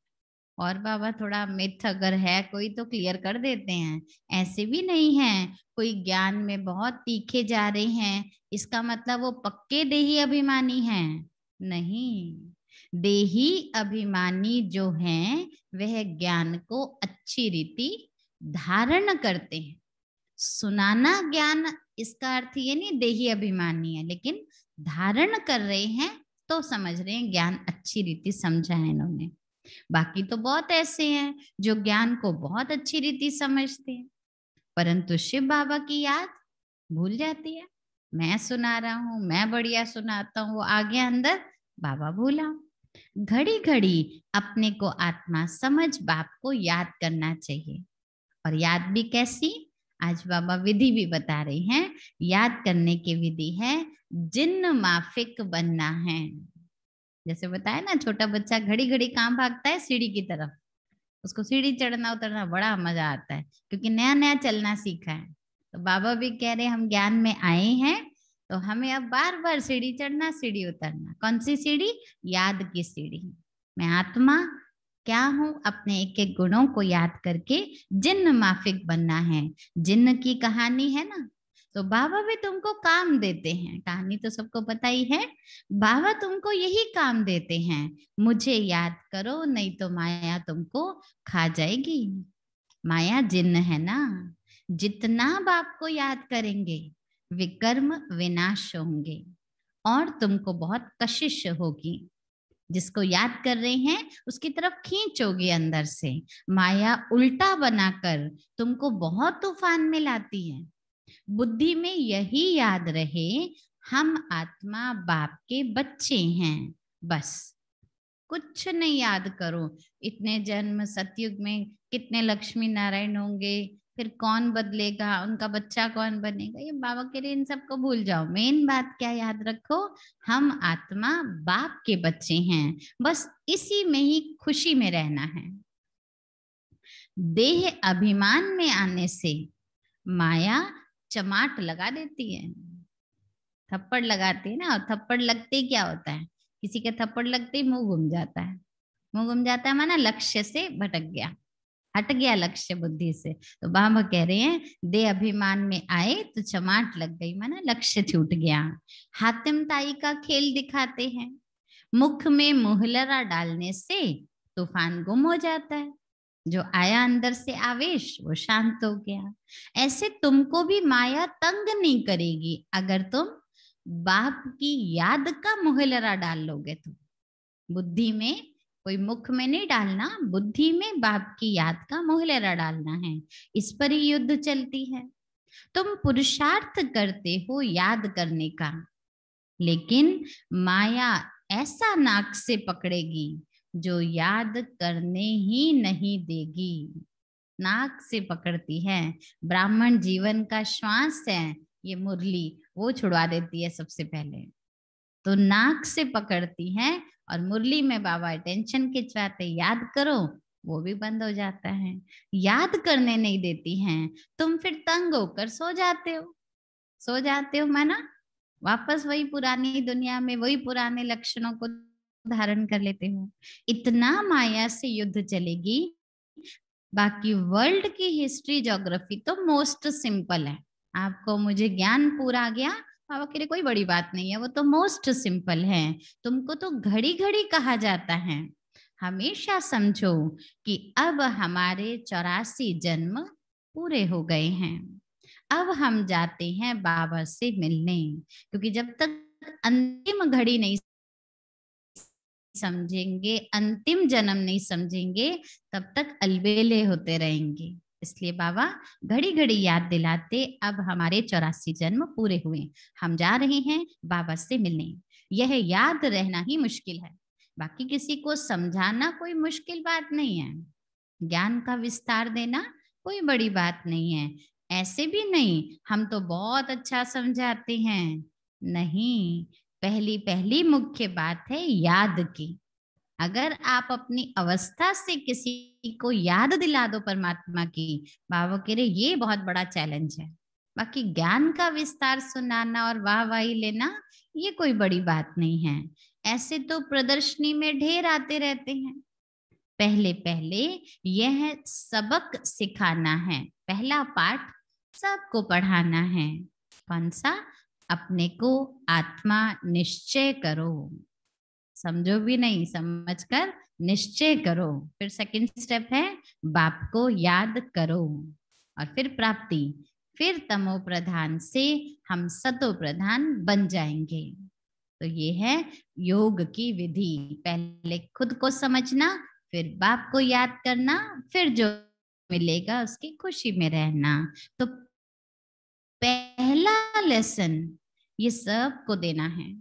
और बाबा थोड़ा मिथ अगर है कोई तो क्लियर कर देते हैं। ऐसे भी नहीं है कोई ज्ञान में बहुत तीखे जा रहे हैं इसका मतलब वो पक्के देही अभिमानी हैं, नहीं। देही अभिमानी जो हैं वह ज्ञान को अच्छी रीति धारण करते हैं। सुनाना ज्ञान, इसका अर्थ ये नहीं देही अभिमानी है, लेकिन धारण कर रहे हैं तो समझ रहे हैं ज्ञान अच्छी रीति समझा है इन्होंने। बाकी तो बहुत ऐसे हैं जो ज्ञान को बहुत अच्छी रीति समझते हैं, परंतु शिव बाबा की याद भूल जाती है। मैं सुना रहा हूँ, मैं बढ़िया सुनाता हूँ, वो आगे अंदर बाबा भूला। घड़ी घड़ी अपने को आत्मा समझ बाप को याद करना चाहिए। और याद भी कैसी? आज बाबा विधि भी बता रही हैं। याद करने की विधि है जिन्न माफिक बनना है। जैसे बताया ना, छोटा बच्चा घड़ी घड़ी कहाँ भागता है? सीढ़ी की तरफ। उसको सीढ़ी चढ़ना उतरना बड़ा मजा आता है क्योंकि नया नया चलना सीखा है। तो बाबा भी कह रहे हम ज्ञान में आए हैं तो हमें अब बार बार सीढ़ी चढ़ना सीढ़ी उतरना। कौन सी सीढ़ी? याद की सीढ़ी। मैं आत्मा क्या हूँ? अपने एक एक गुणों को याद करके जिन्न माफिक बनना है। जिन्न की कहानी है ना, तो बाबा भी तुमको काम देते हैं। कहानी तो सबको पता ही है। बाबा तुमको यही काम देते हैं, मुझे याद करो नहीं तो माया तुमको खा जाएगी। माया जिन्न है ना, जितना बाप को याद करेंगे विकर्म विनाश होंगे और तुमको बहुत कशिश होगी। जिसको याद कर रहे हैं उसकी तरफ खींचोगे अंदर से। माया उल्टा बनाकर तुमको बहुत तूफान में लाती है। बुद्धि में यही याद रहे हम आत्मा बाप के बच्चे हैं, बस कुछ नहीं याद करो। इतने जन्म सतयुग में कितने लक्ष्मी नारायण होंगे, फिर कौन बदलेगा, उनका बच्चा कौन बनेगा, ये बाबा के लिए इन सबको भूल जाओ। मेन बात क्या याद रखो? हम आत्मा बाप के बच्चे हैं, बस इसी में ही खुशी में रहना है। देह अभिमान में आने से माया चमाट लगा देती है, थप्पड़ लगाती है ना। और थप्पड़ लगते ही क्या होता है? किसी के थप्पड़ लगते ही मुंह घूम जाता है। मुंह घूम जाता है माना लक्ष्य से भटक गया, हट गया लक्ष्य बुद्धि से। तो बाबा कह रहे हैं दे अभिमान में आए तो चमाट लग गई, माना लक्ष्य छूट गया। हातिम ताई का खेल दिखाते हैं। मुख में मुहलरा डालने से तूफान गुम हो जाता है। जो आया अंदर से आवेश वो शांत हो गया। ऐसे तुमको भी माया तंग नहीं करेगी अगर तुम बाप की याद का मुहलरा डाल लोगे। तो बुद्धि में, कोई मुख में नहीं डालना, बुद्धि में बाप की याद का मुहलरा डालना है। इस पर ही युद्ध चलती है। तुम पुरुषार्थ करते हो याद करने का, लेकिन माया ऐसा नाक से पकड़ेगी जो याद करने ही नहीं देगी। नाक से पकड़ती है। ब्राह्मण जीवन का श्वास है ये मुरली, वो छुड़वा देती है सबसे पहले। तो नाक से पकड़ती है और मुरली में बाबा अटेंशन खिंचवाते, याद करो, वो भी बंद हो जाता है। याद करने नहीं देती हैं। तुम फिर तंग होकर सो जाते हो माना वापस वही पुरानी दुनिया में वही पुराने लक्षणों को धारण कर लेते हो। इतना माया से युद्ध चलेगी। बाकी वर्ल्ड की हिस्ट्री ज्योग्राफी तो मोस्ट सिंपल है। आपको मुझे ज्ञान पूरा गया, बाबा के लिए कोई बड़ी बात नहीं है, वो तो मोस्ट सिंपल है। तुमको तो घड़ी घड़ी कहा जाता है। हमेशा समझो कि अब हमारे 84 जन्म पूरे हो गए हैं। अब हम जाते हैं बाबा से मिलने, क्योंकि जब तक अंतिम घड़ी नहीं समझेंगे, अंतिम जन्म नहीं समझेंगे, तब तक अलबेले होते रहेंगे। इसलिए बाबा घड़ी घड़ी याद दिलाते, अब हमारे 84 जन्म पूरे हुए, हम जा रहे हैं बाबा से मिलने। यह याद रहना ही मुश्किल है, बाकी किसी को समझाना कोई मुश्किल बात नहीं है, ज्ञान का विस्तार देना कोई बड़ी बात नहीं है। ऐसे भी नहीं हम तो बहुत अच्छा समझाते हैं, नहीं, पहली पहली मुख्य बात है याद की। अगर आप अपनी अवस्था से किसी को याद दिला दो परमात्मा की, बाबा कह रहे ये बहुत बड़ा चैलेंज है। बाकी ज्ञान का विस्तार सुनाना और वाहवाही लेना ये कोई बड़ी बात नहीं है। ऐसे तो प्रदर्शनी में ढेर आते रहते हैं। पहले पहले यह सबक सिखाना है, पहला पाठ सबको पढ़ाना है। कौन सा? अपने को आत्मा निश्चय करो। समझो भी नहीं, समझकर निश्चय करो। फिर सेकंड स्टेप है बाप को याद करो, और फिर प्राप्ति, फिर तमो प्रधान से हम सतो प्रधान बन जाएंगे। तो ये है योग की विधि, पहले खुद को समझना, फिर बाप को याद करना, फिर जो मिलेगा उसकी खुशी में रहना। तो पहला लेसन ये सबको देना है।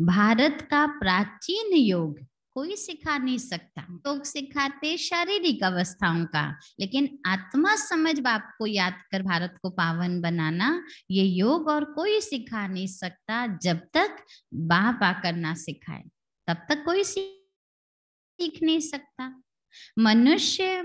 भारत का प्राचीन योग कोई सिखा नहीं सकता। लोग सिखाते शारीरिक अवस्थाओं का, लेकिन आत्मा समझ बाप को याद कर भारत को पावन बनाना ये योग और कोई सिखा नहीं सकता। जब तक बाप आकर ना सिखाए तब तक कोई सीख नहीं सकता। मनुष्य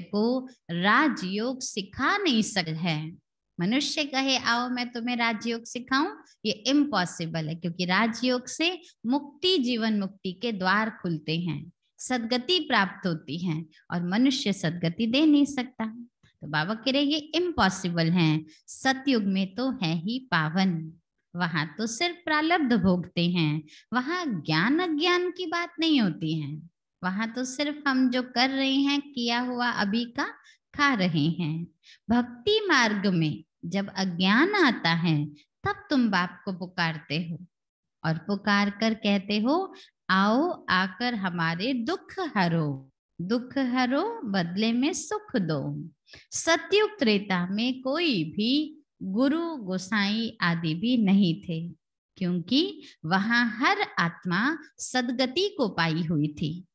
को राजयोग सिखा नहीं सकता है। मनुष्य कहे आओ मैं तुम्हें राजयोग सिखाऊं, ये इम्पॉसिबल है, क्योंकि राजयोग से मुक्ति, जीवन मुक्ति के द्वार खुलते हैं, सदगति प्राप्त होती है, और मनुष्य सदगति दे नहीं सकता। तो बाबा कह रहे ये इम्पॉसिबल है। सतयुग में तो है ही पावन, वहां तो सिर्फ प्रारब्ध भोगते हैं, वहां ज्ञान अज्ञान की बात नहीं होती है। वहां तो सिर्फ हम जो कर रहे हैं किया हुआ अभी का खा रहे हैं। भक्ति मार्ग में जब अज्ञान आता है तब तुम बाप को पुकारते हो, और पुकार कर कहते हो आओ आकर हमारे दुख हरो, दुख हरो बदले में सुख दो। सतयुग त्रेता में कोई भी गुरु गोसाई आदि भी नहीं थे, क्योंकि वहां हर आत्मा सदगति को पाई हुई थी।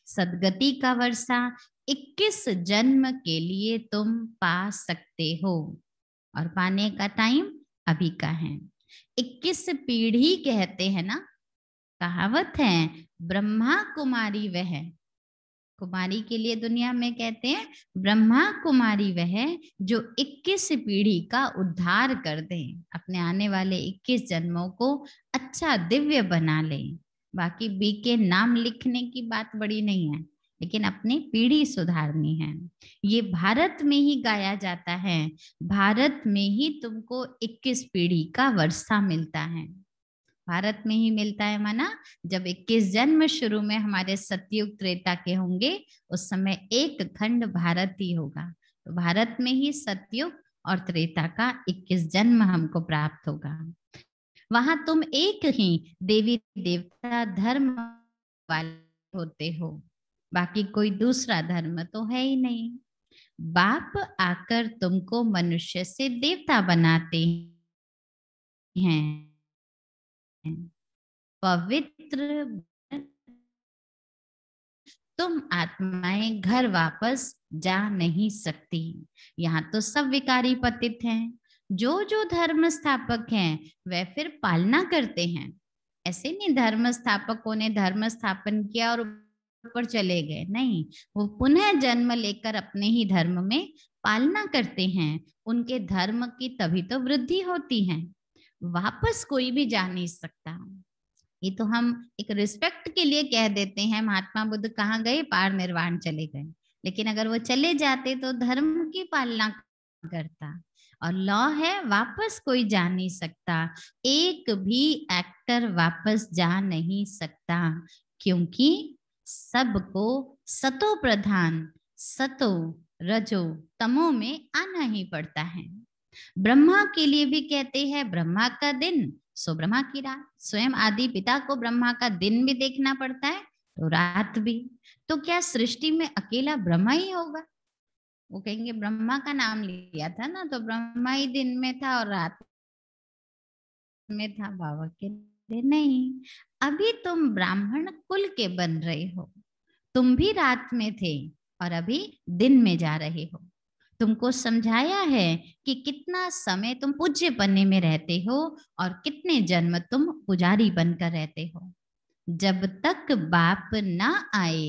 सदगति का वर्षा 21 जन्म के लिए तुम पा सकते हो, और पाने का टाइम अभी का है। 21 पीढ़ी कहते हैं ना, कहावत है ब्रह्मा कुमारी वह, कुमारी के लिए दुनिया में कहते हैं ब्रह्मा कुमारी वह जो 21 पीढ़ी का उद्धार कर दे, अपने आने वाले 21 जन्मों को अच्छा दिव्य बना ले। बाकी बी के नाम लिखने की बात बड़ी नहीं है, लेकिन अपनी पीढ़ी सुधारनी है। ये भारत में ही गाया जाता है, भारत में ही तुमको 21 पीढ़ी का वर्षा मिलता है। भारत में ही मिलता है, माना जब 21 जन्म शुरू में हमारे सतयुग त्रेता के होंगे, उस समय एक खंड भारत ही होगा। तो भारत में ही सतयुग और त्रेता का 21 जन्म हमको प्राप्त होगा। वहां तुम एक ही देवी देवता धर्म वाले होते हो, बाकी कोई दूसरा धर्म तो है ही नहीं। बाप आकर तुमको मनुष्य से देवता बनाते हैं, पवित्र तुम आत्माएं घर वापस जा नहीं सकती। यहाँ तो सब विकारी पतित हैं। जो जो धर्म स्थापक हैं वह फिर पालना करते हैं। ऐसे नहीं धर्म स्थापकों ने धर्म स्थापन किया और ऊपर चले गए, नहीं, वो पुनः जन्म लेकर अपने ही धर्म में पालना करते हैं। उनके धर्म की तभी तो वृद्धि होती है, वापस कोई भी जा नहीं सकता। ये तो हम एक रिस्पेक्ट के लिए कह देते हैं महात्मा बुद्ध कहाँ गए, पार निर्वाण चले गए, लेकिन अगर वो चले जाते तो धर्म की पालना करता। और लॉ है वापस कोई जा नहीं सकता, एक भी एक्टर वापस जा नहीं सकता, क्योंकि सबको सतो प्रधान, सतो रजो तमो में आना ही पड़ता है। ब्रह्मा के लिए भी कहते हैं ब्रह्मा का दिन सो ब्रह्मा की रात। स्वयं आदि पिता को ब्रह्मा का दिन भी देखना पड़ता है तो रात भी। तो क्या सृष्टि में अकेला ब्रह्मा ही होगा? वो कहेंगे ब्रह्मा का नाम लिया था ना, तो ब्रह्मा ही दिन में था और रात में था। बाबा के नहीं, अभी तुम ब्राह्मण कुल के बन रहे हो, तुम भी रात में थे और अभी दिन में जा रहे हो। तुमको समझाया है कि कितना समय तुम पूज्य बनने में रहते हो और कितने जन्म तुम पुजारी बनकर रहते हो। जब तक बाप ना आए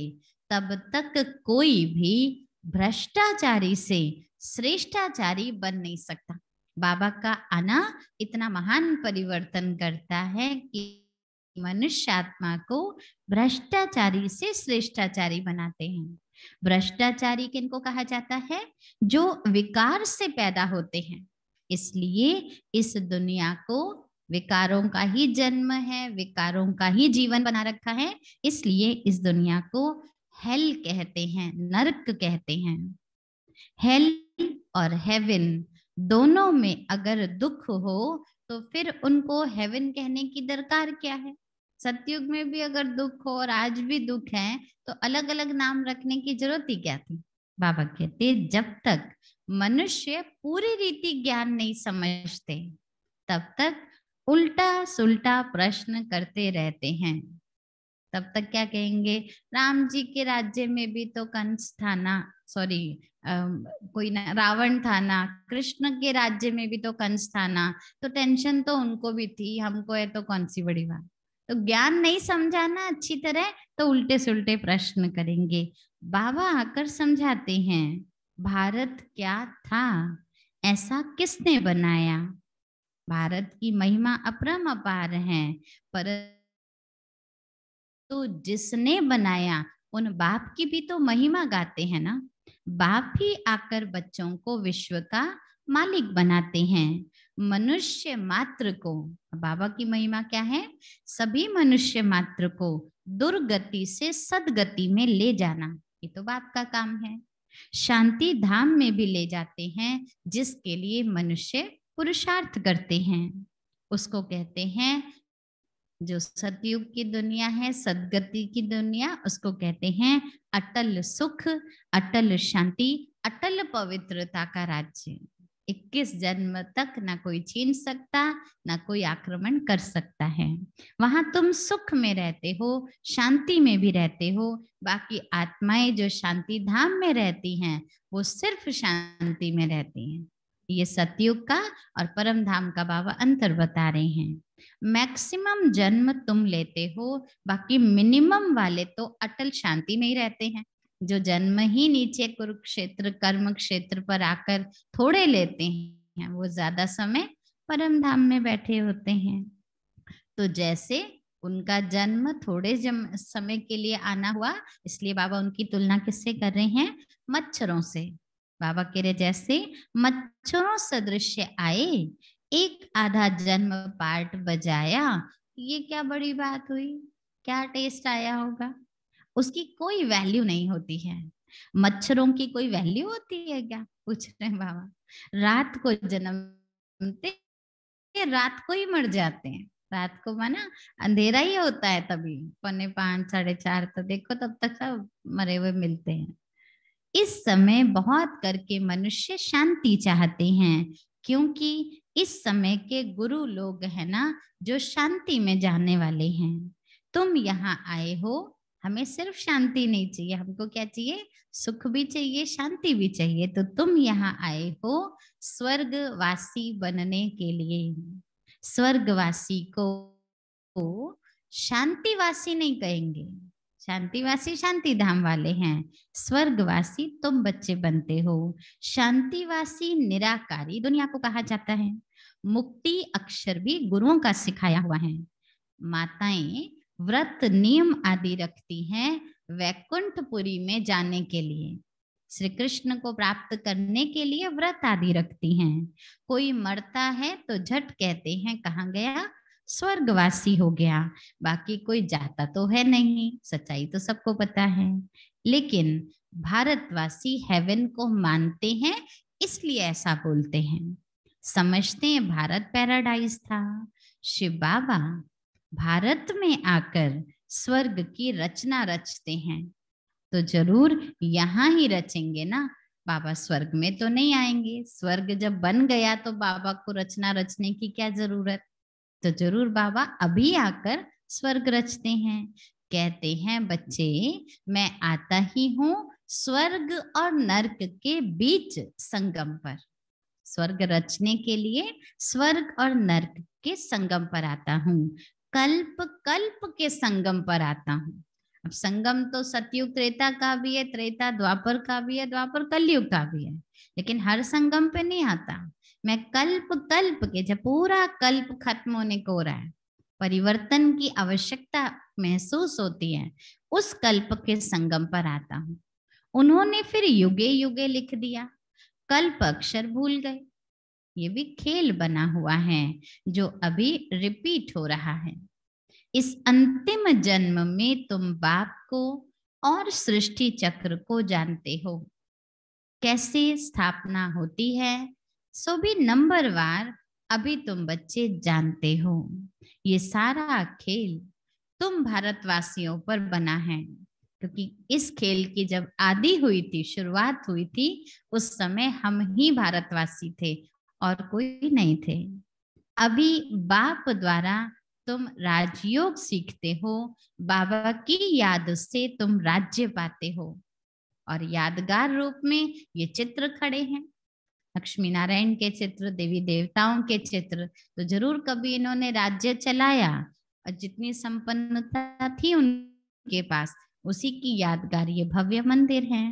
तब तक कोई भी भ्रष्टाचारी से श्रेष्ठाचारी बन नहीं सकता। बाबा का आना इतना महान परिवर्तन करता है कि मनुष्य आत्मा को भ्रष्टाचारी से श्रेष्ठाचारी बनाते हैं। भ्रष्टाचारी किनको कहा जाता है? जो विकार से पैदा होते हैं। इसलिए इस दुनिया को विकारों का ही जन्म है, विकारों का ही जीवन बना रखा है। इसलिए इस दुनिया को हेल कहते हैं, नरक कहते हैं। हेल और हेवन दोनों में अगर दुख हो तो फिर उनको हेवन कहने की दरकार क्या है? सतयुग में भी अगर दुख हो और आज भी दुख है तो अलग अलग नाम रखने की जरूरत ही क्या थी? बाबा कहते जब तक मनुष्य पूरी रीति ज्ञान नहीं समझते तब तक उल्टा सुल्टा प्रश्न करते रहते हैं। तब तक क्या कहेंगे? राम जी के राज्य में भी तो कंस था ना, सॉरी कोई ना, रावण था ना। कृष्ण के राज्य में भी तो कंस था ना, तो टेंशन तो उनको भी थी, हमको है तो कौन सी बड़ी बात। तो ज्ञान नहीं समझा ना अच्छी तरह तो उल्टे सुल्टे प्रश्न करेंगे। बाबा आकर समझाते हैं भारत क्या था, ऐसा किसने बनाया। भारत की महिमा अपरम अपार है, पर तो जिसने बनाया उन बाप की भी तो महिमा गाते हैं ना। बाप ही आकर बच्चों को विश्व का मालिक बनाते हैं। मनुष्य मात्र को, बाबा की महिमा क्या है? सभी मनुष्य मात्र को दुर्गति से सदगति में ले जाना, ये तो बाप का काम है। शांति धाम में भी ले जाते हैं, जिसके लिए मनुष्य पुरुषार्थ करते हैं। उसको कहते हैं, जो सतयुग की दुनिया है, सदगति की दुनिया, उसको कहते हैं अटल सुख, अटल शांति, अटल पवित्रता का राज्य। 21 जन्म तक ना कोई छीन सकता, ना कोई आक्रमण कर सकता है। वहां तुम सुख में रहते हो, शांति में भी रहते हो। बाकी आत्माएं जो शांति धाम में रहती हैं वो सिर्फ शांति में रहती हैं। ये सतयुग का और परम धाम का बाबा अंतर बता रहे हैं। मैक्सिमम जन्म तुम लेते हो, बाकी मिनिमम वाले तो अटल शांति में ही रहते हैं। जो जन्म ही नीचे कुरुक्षेत्र कर्म क्षेत्र पर आकर थोड़े लेते हैं, वो ज्यादा समय परम धाम में बैठे होते हैं। तो जैसे उनका जन्म थोड़े समय के लिए आना हुआ, इसलिए बाबा उनकी तुलना किससे कर रहे हैं? मच्छरों से। बाबा कह रहे जैसे मच्छरों सदृश आए, एक आधा जन्म पार्ट बजाया, ये क्या बड़ी बात हुई? क्या टेस्ट आया होगा? उसकी कोई वैल्यू नहीं होती है। मच्छरों की कोई वैल्यू होती है क्या? पूछ रहे हैं बाबा। रात को जन्मते, रात को ही मर जाते हैं। रात को माना अंधेरा ही होता है, तभी 4:45 4:30 तो देखो तब तक सब मरे हुए मिलते हैं। इस समय बहुत करके मनुष्य शांति चाहते हैं, क्योंकि इस समय के गुरु लोग है ना जो शांति में जाने वाले हैं। तुम यहाँ आए हो, हमें सिर्फ शांति नहीं चाहिए, हमको क्या चाहिए? सुख भी चाहिए, शांति भी चाहिए। तो तुम यहाँ आए हो स्वर्गवासी बनने के लिए। स्वर्गवासी को शांतिवासी नहीं कहेंगे, शांतिवासी शांति धाम वाले हैं। स्वर्गवासी तुम बच्चे बनते हो। शांतिवासी निराकारी दुनिया को कहा जाता है। मुक्ति अक्षर भी गुरुओं का सिखाया हुआ है। माताएं व्रत नियम आदि रखती हैं वैकुंठपुरी में जाने के लिए, श्री कृष्ण को प्राप्त करने के लिए व्रत आदि रखती हैं। कोई मरता है तो झट कहते हैं कहाँ गया? स्वर्गवासी हो गया। बाकी कोई जाता तो है नहीं, सच्चाई तो सबको पता है। लेकिन भारतवासी हेवन को मानते हैं, इसलिए ऐसा बोलते हैं। समझते हैं भारत पैराडाइज था, शिव बाबा भारत में आकर स्वर्ग की रचना रचते हैं, तो जरूर यहाँ ही रचेंगे ना। बाबा स्वर्ग में तो नहीं आएंगे, स्वर्ग जब बन गया तो बाबा को रचना रचने की क्या जरूरत। तो जरूर बाबा अभी आकर स्वर्ग रचते हैं। कहते हैं बच्चे, मैं आता ही हूँ स्वर्ग और नर्क के बीच संगम पर। स्वर्ग रचने के लिए स्वर्ग और नर्क के संगम पर आता हूँ, कल्प कल्प के संगम पर आता हूँ। अब संगम तो सतयुग त्रेता का भी है, त्रेता द्वापर का भी है, द्वापर कलयुग का भी है, लेकिन हर संगम पे नहीं आता। मैं कल्प कल्प के, जब पूरा कल्प खत्म होने को हो रहा है, परिवर्तन की आवश्यकता महसूस होती है, उस कल्प के संगम पर आता हूँ। उन्होंने फिर युगे युगे लिख दिया, कल्प अक्षर भूल गए। ये भी खेल बना हुआ है जो अभी रिपीट हो रहा है। इस अंतिम जन्म में तुम बाप को और सृष्टि चक्र को जानते हो, कैसे स्थापना होती है, सो भी नंबरवार अभी तुम बच्चे जानते हो। ये सारा खेल तुम भारतवासियों पर बना है, क्योंकि इस खेल की जब आदि हुई थी, शुरुआत हुई थी, उस समय हम ही भारतवासी थे और कोई नहीं थे। अभी बाप द्वारा तुम राजयोग सीखते हो, बाबा की याद से तुम राज्य पाते हो, और यादगार रूप में ये चित्र खड़े हैं, लक्ष्मी नारायण के चित्र, देवी देवताओं के चित्र। तो जरूर कभी इन्होंने राज्य चलाया और जितनी संपन्नता थी उनके पास, उसी की यादगार ये भव्य मंदिर है।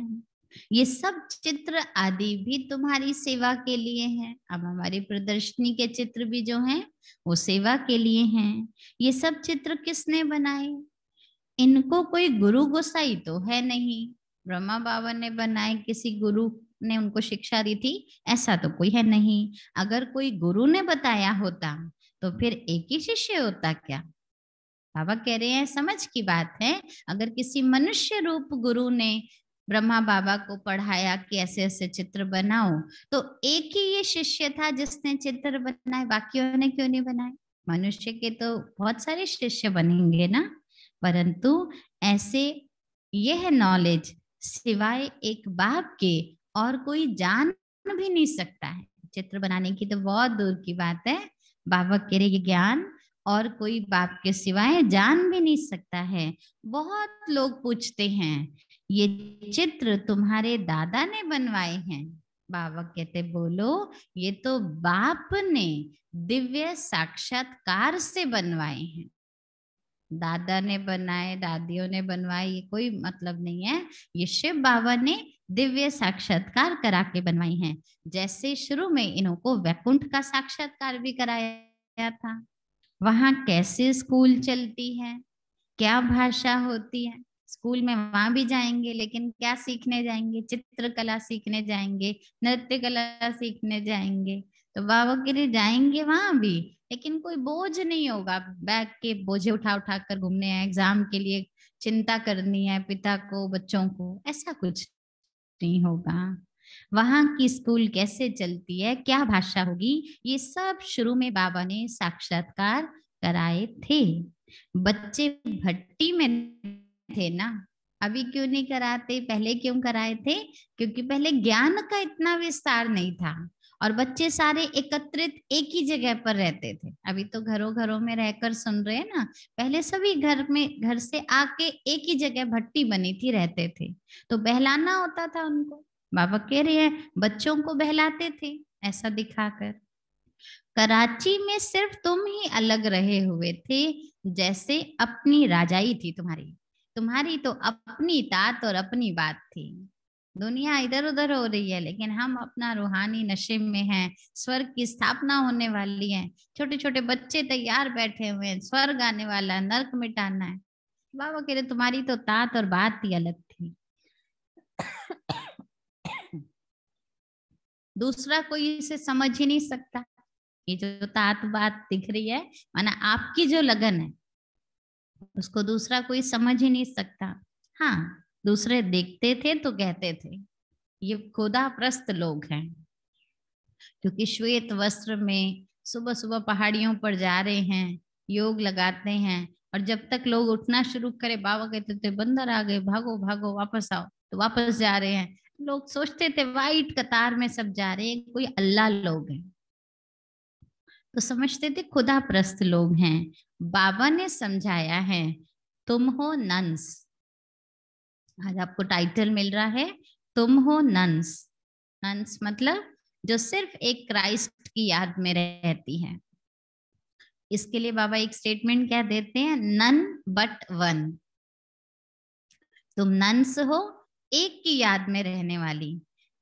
ये सब चित्र आदि भी तुम्हारी सेवा के लिए हैं। अब हमारी प्रदर्शनी के चित्र भी जो हैं वो सेवा के लिए हैं। ये सब चित्र किसने बनाए? इनको कोई गुरु गोसाई तो है नहीं, ब्रह्मा बाबा ने बनाए, किसी गुरु ने उनको शिक्षा दी थी, ऐसा तो कोई है नहीं। अगर कोई गुरु ने बताया होता तो फिर एक ही शिष्य होता क्या? बाबा कह रहे हैं समझ की बात है, अगर किसी मनुष्य रूप गुरु ने ब्रह्मा बाबा को पढ़ाया कि ऐसे ऐसे चित्र बनाओ, तो एक ही ये शिष्य था जिसने चित्र बनाए, बाकियों ने क्यों नहीं बनाए? मनुष्य के तो बहुत सारे शिष्य बनेंगे ना, परंतु ऐसे यह नॉलेज सिवाय एक बाप के और कोई जान भी नहीं सकता है। चित्र बनाने की तो बहुत दूर की बात है, बाबा कह रहे ये ज्ञान और कोई बाप के सिवाय जान भी नहीं सकता है। बहुत लोग पूछते हैं ये चित्र तुम्हारे दादा ने बनवाए हैं? बाबा कहते बोलो ये तो बाप ने दिव्य साक्षात्कार से बनवाए हैं। दादा ने बनाए, दादियों ने बनवाए, ये कोई मतलब नहीं है। ये शिव बाबा ने दिव्य साक्षात्कार करा के बनवाई हैं। जैसे शुरू में इनको वैकुंठ का साक्षात्कार भी कराया था। वहां कैसे स्कूल चलती है, क्या भाषा होती है, स्कूल में वहां भी जाएंगे, लेकिन क्या सीखने जाएंगे? चित्रकला सीखने जाएंगे, नृत्य कला सीखने जाएंगे। तो बाबा के लिए जाएंगे वहां भी, लेकिन कोई बोझ नहीं होगा, बैग के बोझे उठा उठा कर घूमने हैं, एग्जाम के लिए चिंता करनी है पिता को, बच्चों को, ऐसा कुछ नहीं होगा। वहां की स्कूल कैसे चलती है, क्या भाषा होगी, ये सब शुरू में बाबा ने साक्षात्कार कराए थे। बच्चे भट्टी में थे ना, अभी क्यों नहीं कराते? पहले क्यों कराए थे? क्योंकि पहले ज्ञान का इतना विस्तार नहीं था और बच्चे सारे एकत्रित एक ही जगह पर रहते थे। अभी तो घरों घरों में रहकर सुन रहे हैं ना, पहले सभी घर से आके एक ही जगह भट्टी बनी थी, रहते थे, तो बहलाना होता था उनको। बाबा कह रहे हैं बच्चों को बहलाते थे ऐसा दिखाकर। कराची में सिर्फ तुम ही अलग रहे हुए थे, जैसे अपनी राजाई थी तुम्हारी तो अपनी तात और अपनी बात थी। दुनिया इधर उधर हो रही है, लेकिन हम अपना रूहानी नशे में हैं। स्वर्ग की स्थापना होने वाली है, छोटे छोटे बच्चे तैयार बैठे हुए हैं, स्वर्ग आने वाला है, नर्क मिटाना है। बाबा कह रहे तुम्हारी तो तात और बात ही अलग थी। दूसरा कोई इसे समझ ही नहीं सकता। ये जो तात बात दिख रही है, माना आपकी जो लगन है, उसको दूसरा कोई समझ ही नहीं सकता। हाँ, दूसरे देखते थे तो कहते थे ये खुदा प्रस्त लोग हैं, क्योंकि श्वेत वस्त्र में सुबह सुबह पहाड़ियों पर जा रहे हैं, योग लगाते हैं, और जब तक लोग उठना शुरू करे बाबा कहते थे बंदर आ गए, भागो भागो वापस आओ, तो वापस जा रहे हैं। लोग सोचते थे वाइट कतार में सब जा रहे हैं, कोई अल्लाह लोग हैं, तो समझते थे खुदा प्रस्त लोग हैं। बाबा ने समझाया है तुम हो नन्स, आज आपको टाइटल मिल रहा है तुम हो नन्स। नन्स मतलब जो सिर्फ एक क्राइस्ट की याद में रहती है। इसके लिए बाबा एक स्टेटमेंट क्या देते हैं, नन बट वन। तुम नन्स हो, एक की याद में रहने वाली,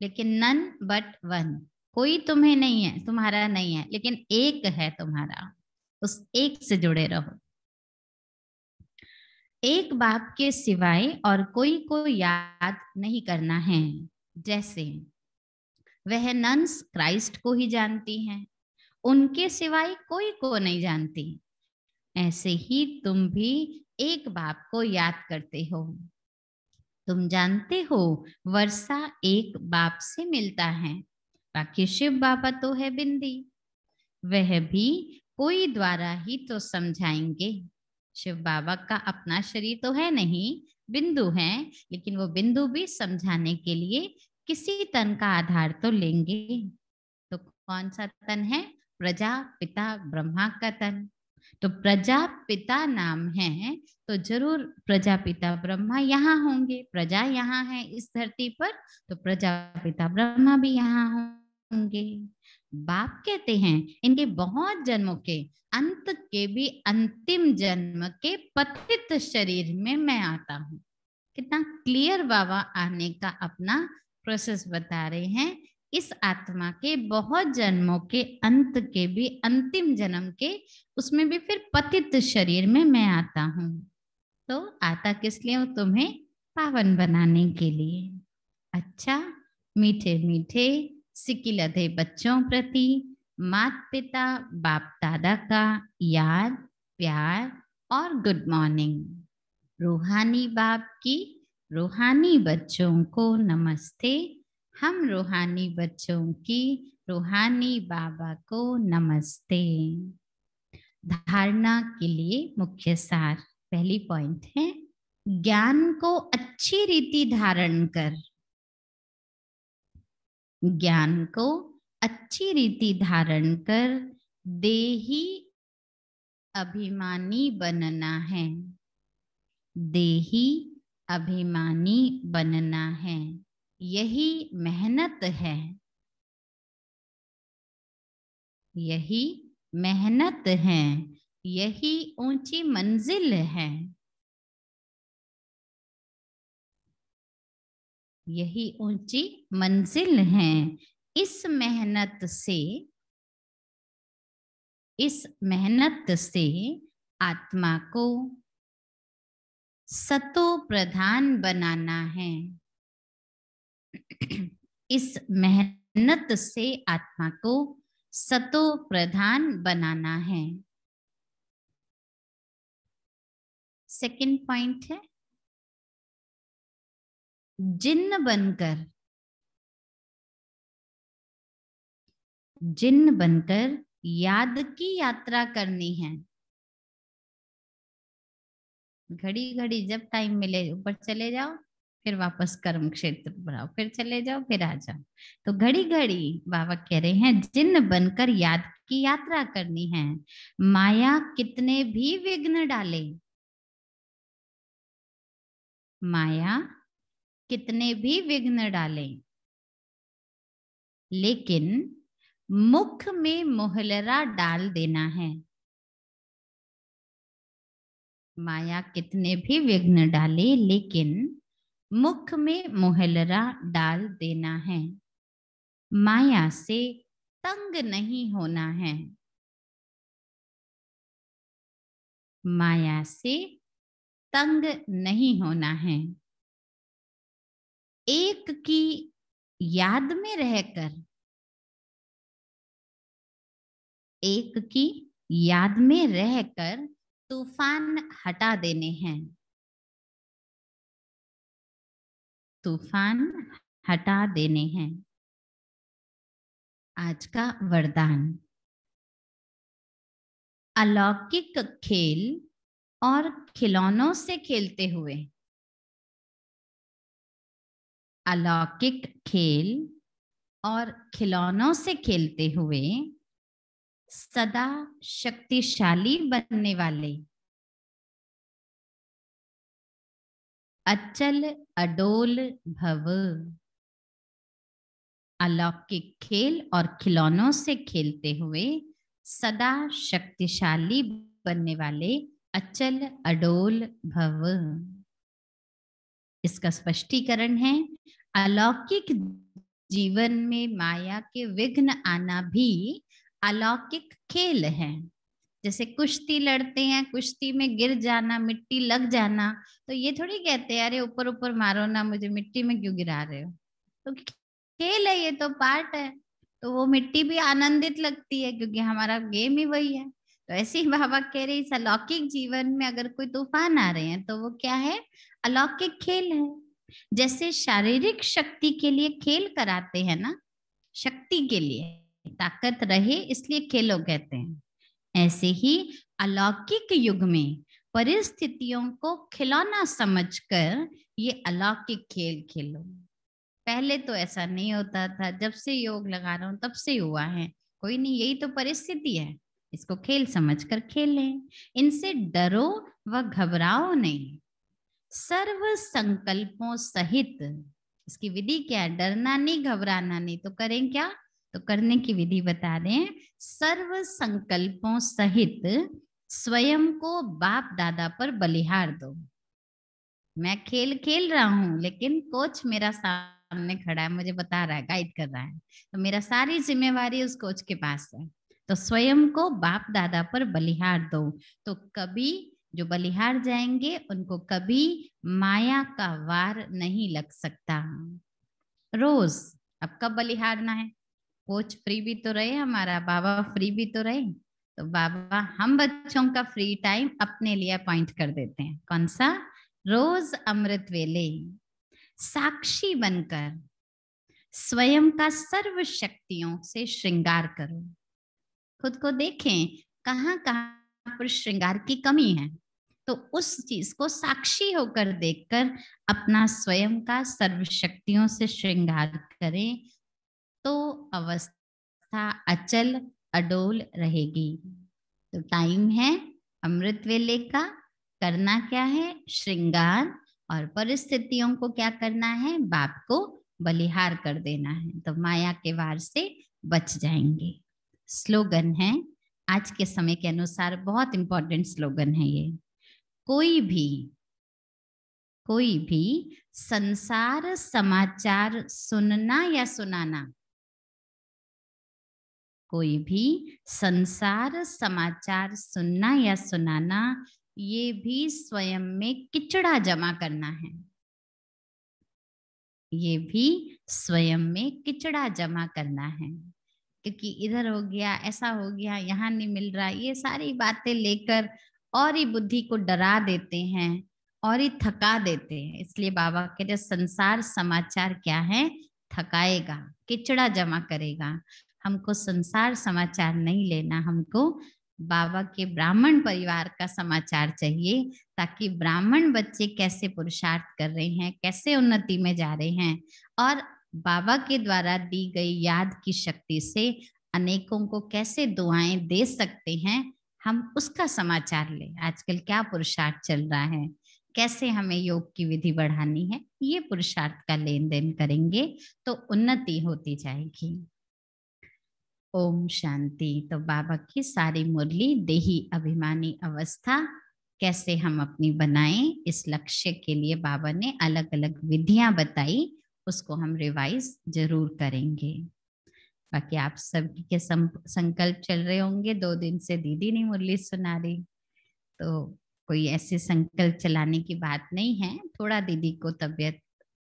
लेकिन नन बट वन, कोई तुम्हें नहीं है, तुम्हारा नहीं है, लेकिन एक है तुम्हारा, उस एक से जुड़े रहो। एक बाप के सिवाय और कोई को याद नहीं करना है। जैसे वह नन्स क्राइस्ट को ही जानती हैं, उनके सिवाय कोई को नहीं जानती, ऐसे ही तुम भी एक बाप को याद करते हो। तुम जानते हो वर्षा एक बाप से मिलता है, बाकी शिव बाबा तो है बिंदी, वह भी कोई द्वारा ही तो समझाएंगे। शिव बाबा का अपना शरीर तो है नहीं, बिंदु है, लेकिन वो बिंदु भी समझाने के लिए किसी तन का आधार तो लेंगे। तो कौन सा तन है, प्रजा पिता ब्रह्मा का तन। तो प्रजापिता नाम है, तो जरूर प्रजापिता ब्रह्मा यहाँ होंगे। प्रजा यहाँ है इस धरती पर, तो प्रजापिता ब्रह्मा भी यहाँ होंगे। बाप कहते हैं इनके बहुत जन्मों के अंत के भी अंतिम जन्म के पतित शरीर में मैं आता हूँ। कितना क्लियर बाबा आने का अपना प्रोसेस बता रहे हैं। इस आत्मा के बहुत जन्मों के अंत के भी अंतिम जन्म के, उसमें भी फिर पतित शरीर में मैं आता हूँ। तो आता किस लिए, तुम्हें पावन बनाने के लिए। अच्छा, मीठे मीठे सिकिलधे बच्चों प्रति माता पिता बाप दादा का याद प्यार और गुड मॉर्निंग। रूहानी बाप की रूहानी बच्चों को नमस्ते। हम रूहानी बच्चों की रूहानी बाबा को नमस्ते। धारणा के लिए मुख्य सार, पहली पॉइंट है ज्ञान को अच्छी रीति धारण कर। ज्ञान को अच्छी रीति धारण कर देही अभिमानी बनना है। देही अभिमानी बनना है, यही मेहनत है, यही मेहनत है, यही ऊंची मंजिल है, यही ऊंची मंजिल है। इस मेहनत से आत्मा को सतो प्रधान बनाना है। इस मेहनत से आत्मा को सतो प्रधान बनाना है। सेकंड पॉइंट है जिन्न बनकर याद की यात्रा करनी है। घड़ी घड़ी जब टाइम मिले ऊपर चले जाओ, फिर वापस कर्म क्षेत्र पर आओ, फिर चले जाओ, फिर आ जाओ। तो घड़ी घड़ी बाबा कह रहे हैं जिन्न बनकर याद की यात्रा करनी है। माया कितने भी विघ्न डाले, माया कितने भी विघ्न डाले, लेकिन मुख में मोहलरा डाल देना है। माया कितने भी विघ्न डाले, लेकिन मुख में मोहलरा डाल देना है। माया से तंग नहीं होना है, माया से तंग नहीं होना है। एक की याद में रहकर, एक की याद में रहकर तूफान हटा देने हैं। तूफान हटा देने हैं। आज का वरदान, अलौकिक खेल और खिलौनों से खेलते हुए, अलौकिक खेल और खिलौनों से खेलते हुए सदा शक्तिशाली बनने वाले, अचल अडोल भव। अलौकिक खेल और खिलौनों से खेलते हुए सदा शक्तिशाली बनने वाले, अचल अडोल भव। इसका स्पष्टीकरण है, अलौकिक जीवन में माया के विघ्न आना भी अलौकिक खेल है। जैसे कुश्ती लड़ते हैं, कुश्ती में गिर जाना, मिट्टी लग जाना, तो ये थोड़ी कहते हैं अरे ऊपर ऊपर मारो ना, मुझे मिट्टी में क्यों गिरा रहे हो। तो खेल है, ये तो पार्ट है, तो वो मिट्टी भी आनंदित लगती है क्योंकि हमारा गेम ही वही है। तो ऐसे ही बाबा कह रहे इस अलौकिक जीवन में अगर कोई तूफान आ रहे हैं तो वो क्या है, अलौकिक खेल है। जैसे शारीरिक शक्ति के लिए खेल कराते हैं ना, शक्ति के लिए ताकत रहे इसलिए खेलो कहते हैं, ऐसे ही अलौकिक युग में परिस्थितियों को खिलौना समझकर ये अलौकिक खेल खेलो। पहले तो ऐसा नहीं होता था, जब से योग लगा रहा हूं तब से हुआ है। कोई नहीं, यही तो परिस्थिति है, इसको खेल समझकर खेलें। इनसे डरो व घबराओ नहीं, सर्व संकल्पों सहित। इसकी विधि क्या है, डरना नहीं घबराना नहीं, तो करें क्या, तो करने की विधि बता रहे हैं। सर्व संकल्पों सहित स्वयं को बाप दादा पर बलिहार दो। मैं खेल खेल रहा हूं लेकिन कोच मेरा सामने खड़ा है, मुझे बता रहा है, गाइड कर रहा है, तो मेरा सारी जिम्मेवारी उस कोच के पास है। तो स्वयं को बाप दादा पर बलिहार दो, तो कभी जो बलिहार जाएंगे उनको कभी माया का वार नहीं लग सकता। रोज अब कब बलिहारना है, कोच फ्री भी तो रहे हमारा, बाबा फ्री भी तो रहे, तो बाबा हम बच्चों का फ्री टाइम अपने लिए अपॉइंट कर देते हैं। कौन सा, रोज अमृत वेले साक्षी बनकर स्वयं का सर्व शक्तियों से श्रृंगार करो। खुद को देखें कहाँ कहाँ पर श्रृंगार की कमी है, तो उस चीज को साक्षी होकर देखकर अपना स्वयं का सर्व शक्तियों से श्रृंगार करें, तो अवस्था अचल अडोल रहेगी। तो टाइम है अमृत वेले का, करना क्या है, श्रृंगार, और परिस्थितियों को क्या करना है, बाप को बलिहार कर देना है, तो माया के वार से बच जाएंगे। स्लोगन है आज के समय के अनुसार, बहुत इंपॉर्टेंट स्लोगन है ये। कोई भी संसार समाचार सुनना या सुनाना, कोई भी संसार समाचार सुनना या सुनाना, ये भी स्वयं में किचड़ा जमा करना है। ये भी स्वयं में किचड़ा जमा करना है, क्योंकि इधर हो गया, ऐसा हो गया, यहाँ नहीं मिल रहा, ये सारी बातें लेकर और ही बुद्धि को डरा देते हैं और ही थका देते हैं। इसलिए बाबा कहते संसार समाचार क्या है, थकाएगा, किचड़ा जमा करेगा। हमको संसार समाचार नहीं लेना, हमको बाबा के ब्राह्मण परिवार का समाचार चाहिए, ताकि ब्राह्मण बच्चे कैसे पुरुषार्थ कर रहे हैं, कैसे उन्नति में जा रहे हैं, और बाबा के द्वारा दी गई याद की शक्ति से अनेकों को कैसे दुआएं दे सकते हैं, हम उसका समाचार लें। आजकल क्या पुरुषार्थ चल रहा है, कैसे हमें योग की विधि बढ़ानी है, ये पुरुषार्थ का लेन देन करेंगे तो उन्नति होती जाएगी। ओम शांति। तो बाबा की सारी मुरली देही अभिमानी अवस्था कैसे हम अपनी बनाएं, इस लक्ष्य के लिए बाबा ने अलग अलग विधियां बताई, उसको हम रिवाइज जरूर करेंगे। बाकी आप सभी के संकल्प चल रहे होंगे, 2 दिन से दीदी नहीं मुरली सुना रही, तो कोई ऐसे संकल्प चलाने की बात नहीं है। थोड़ा दीदी को तबीयत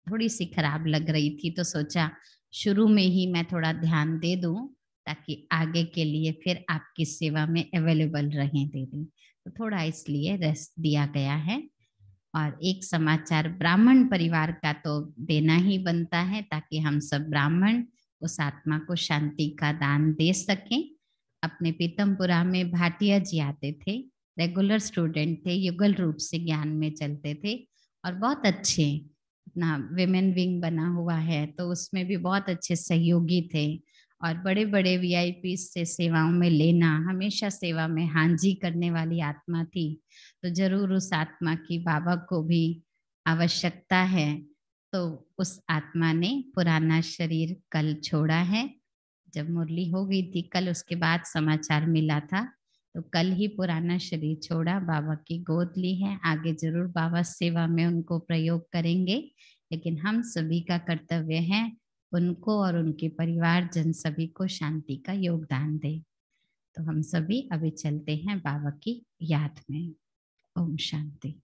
थोड़ी सी खराब लग रही थी, तो सोचा शुरू में ही मैं थोड़ा ध्यान दे दूं, ताकि आगे के लिए फिर आपकी सेवा में अवेलेबल रहें दीदी, तो थोड़ा इसलिए रेस्ट दिया गया है। और एक समाचार ब्राह्मण परिवार का तो देना ही बनता है, ताकि हम सब ब्राह्मण उस आत्मा को शांति का दान दे सकें। अपने पीतमपुरा में भाटिया जी आते थे, रेगुलर स्टूडेंट थे, युगल रूप से ज्ञान में चलते थे और बहुत अच्छे, अपना विमेन विंग बना हुआ है तो उसमें भी बहुत अच्छे सहयोगी थे और बड़े बड़े वीआईपी से सेवाओं में लेना, हमेशा सेवा में हांजी करने वाली आत्मा थी। तो जरूर उस आत्मा की बाबा को भी आवश्यकता है। तो उस आत्मा ने पुराना शरीर कल छोड़ा है, जब मुरली हो गई थी कल, उसके बाद समाचार मिला था, तो कल ही पुराना शरीर छोड़ा, बाबा की गोद ली है। आगे जरूर बाबा सेवा में उनको प्रयोग करेंगे, लेकिन हम सभी का कर्तव्य है उनको और उनके परिवारजन सभी को शांति का योगदान दे। तो हम सभी अभी चलते हैं बाबा की याद में। ओम शांति।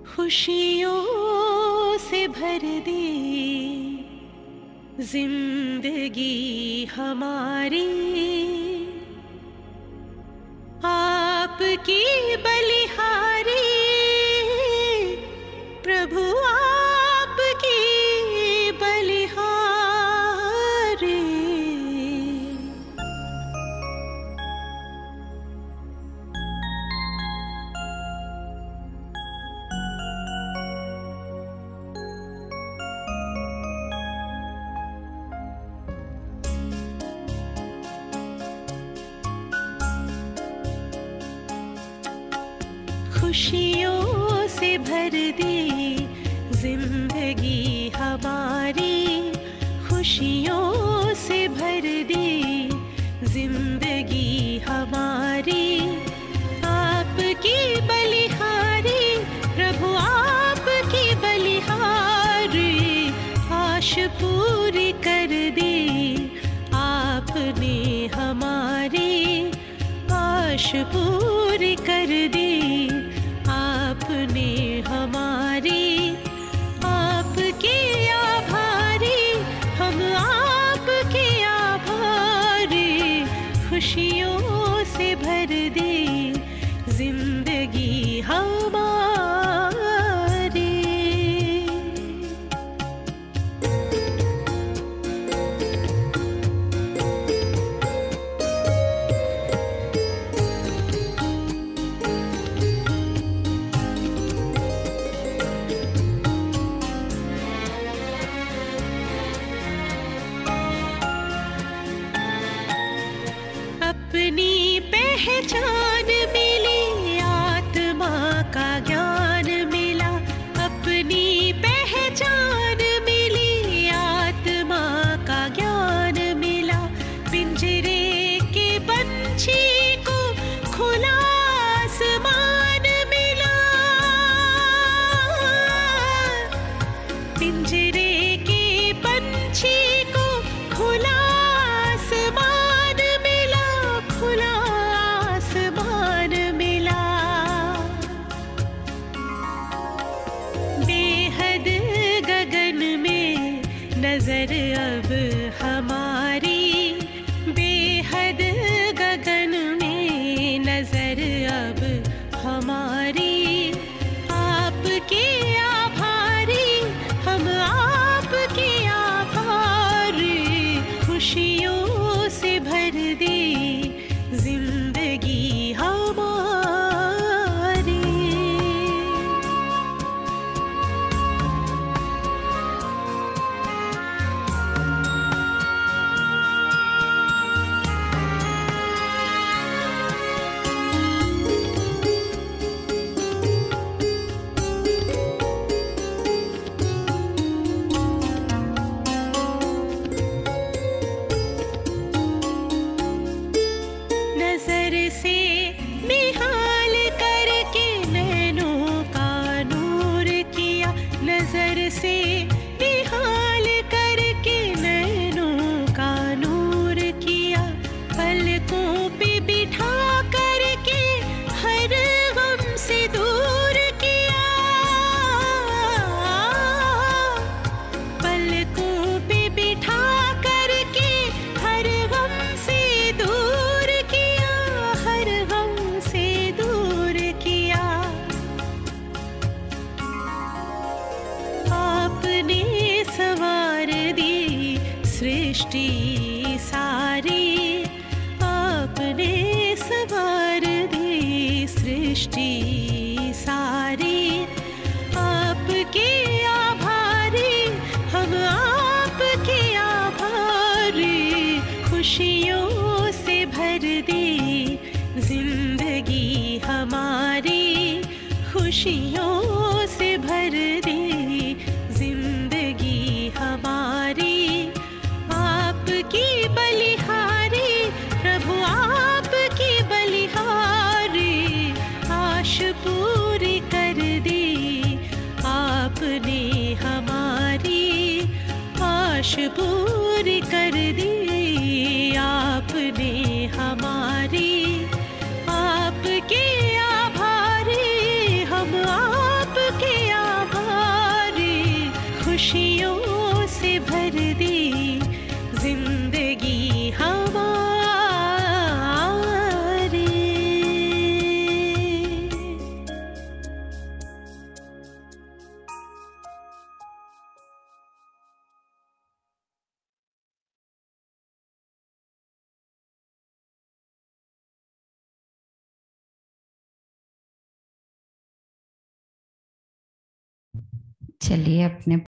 खुशियों से भर दे जिंदगी हमारी, आपकी बलिहारी प्रभु, आपकी बलिहारी। खुशियों से भर दे जिंदगी हमारी, खुशियों से भर दे जिंदगी हमारी, आपकी बलिहारी प्रभु, आपकी बलिहारी। आश पूरी कर दे आपने हमारी, आश पूरी कर दी आपने हमारी। आपके आभारी हम, आपके आभारी। खुशियों से भर दे जिंदगी हमारी। अपनी पहचान मिली, आत्मा का ज्ञान मिला। अपनी पहचान मिली, आत्मा का ज्ञान मिला। पिंजरे के पंछी को खुला आसमान मिला, पिंजरे के पंछी को खुला आसमान मिला, खुला आसमान मिला। बेहद गगन में नजर अब हमारी, बेहद गगन में नजर अब हमारी। आपके आभारी हम, आपके आभारी। खुशियों से भर दे जिंदगी हमारी। सृष्टि सारी आपने संवार दी सृष्टि सारी आपके आभारी हम आपके आभारी खुशियों से भर दी जिंदगी हमारी खुशियों से भर दी जिंदगी हमारी आपकी बलिहारी प्रभु आपकी बलिहारी आश पूरी कर दी आपने हमारी आश पूरी कर दी आपने हमारी आपके आभारी हम आपके आभारी खुशियों से भर दी जिंदगी हमारी। चलिए अपने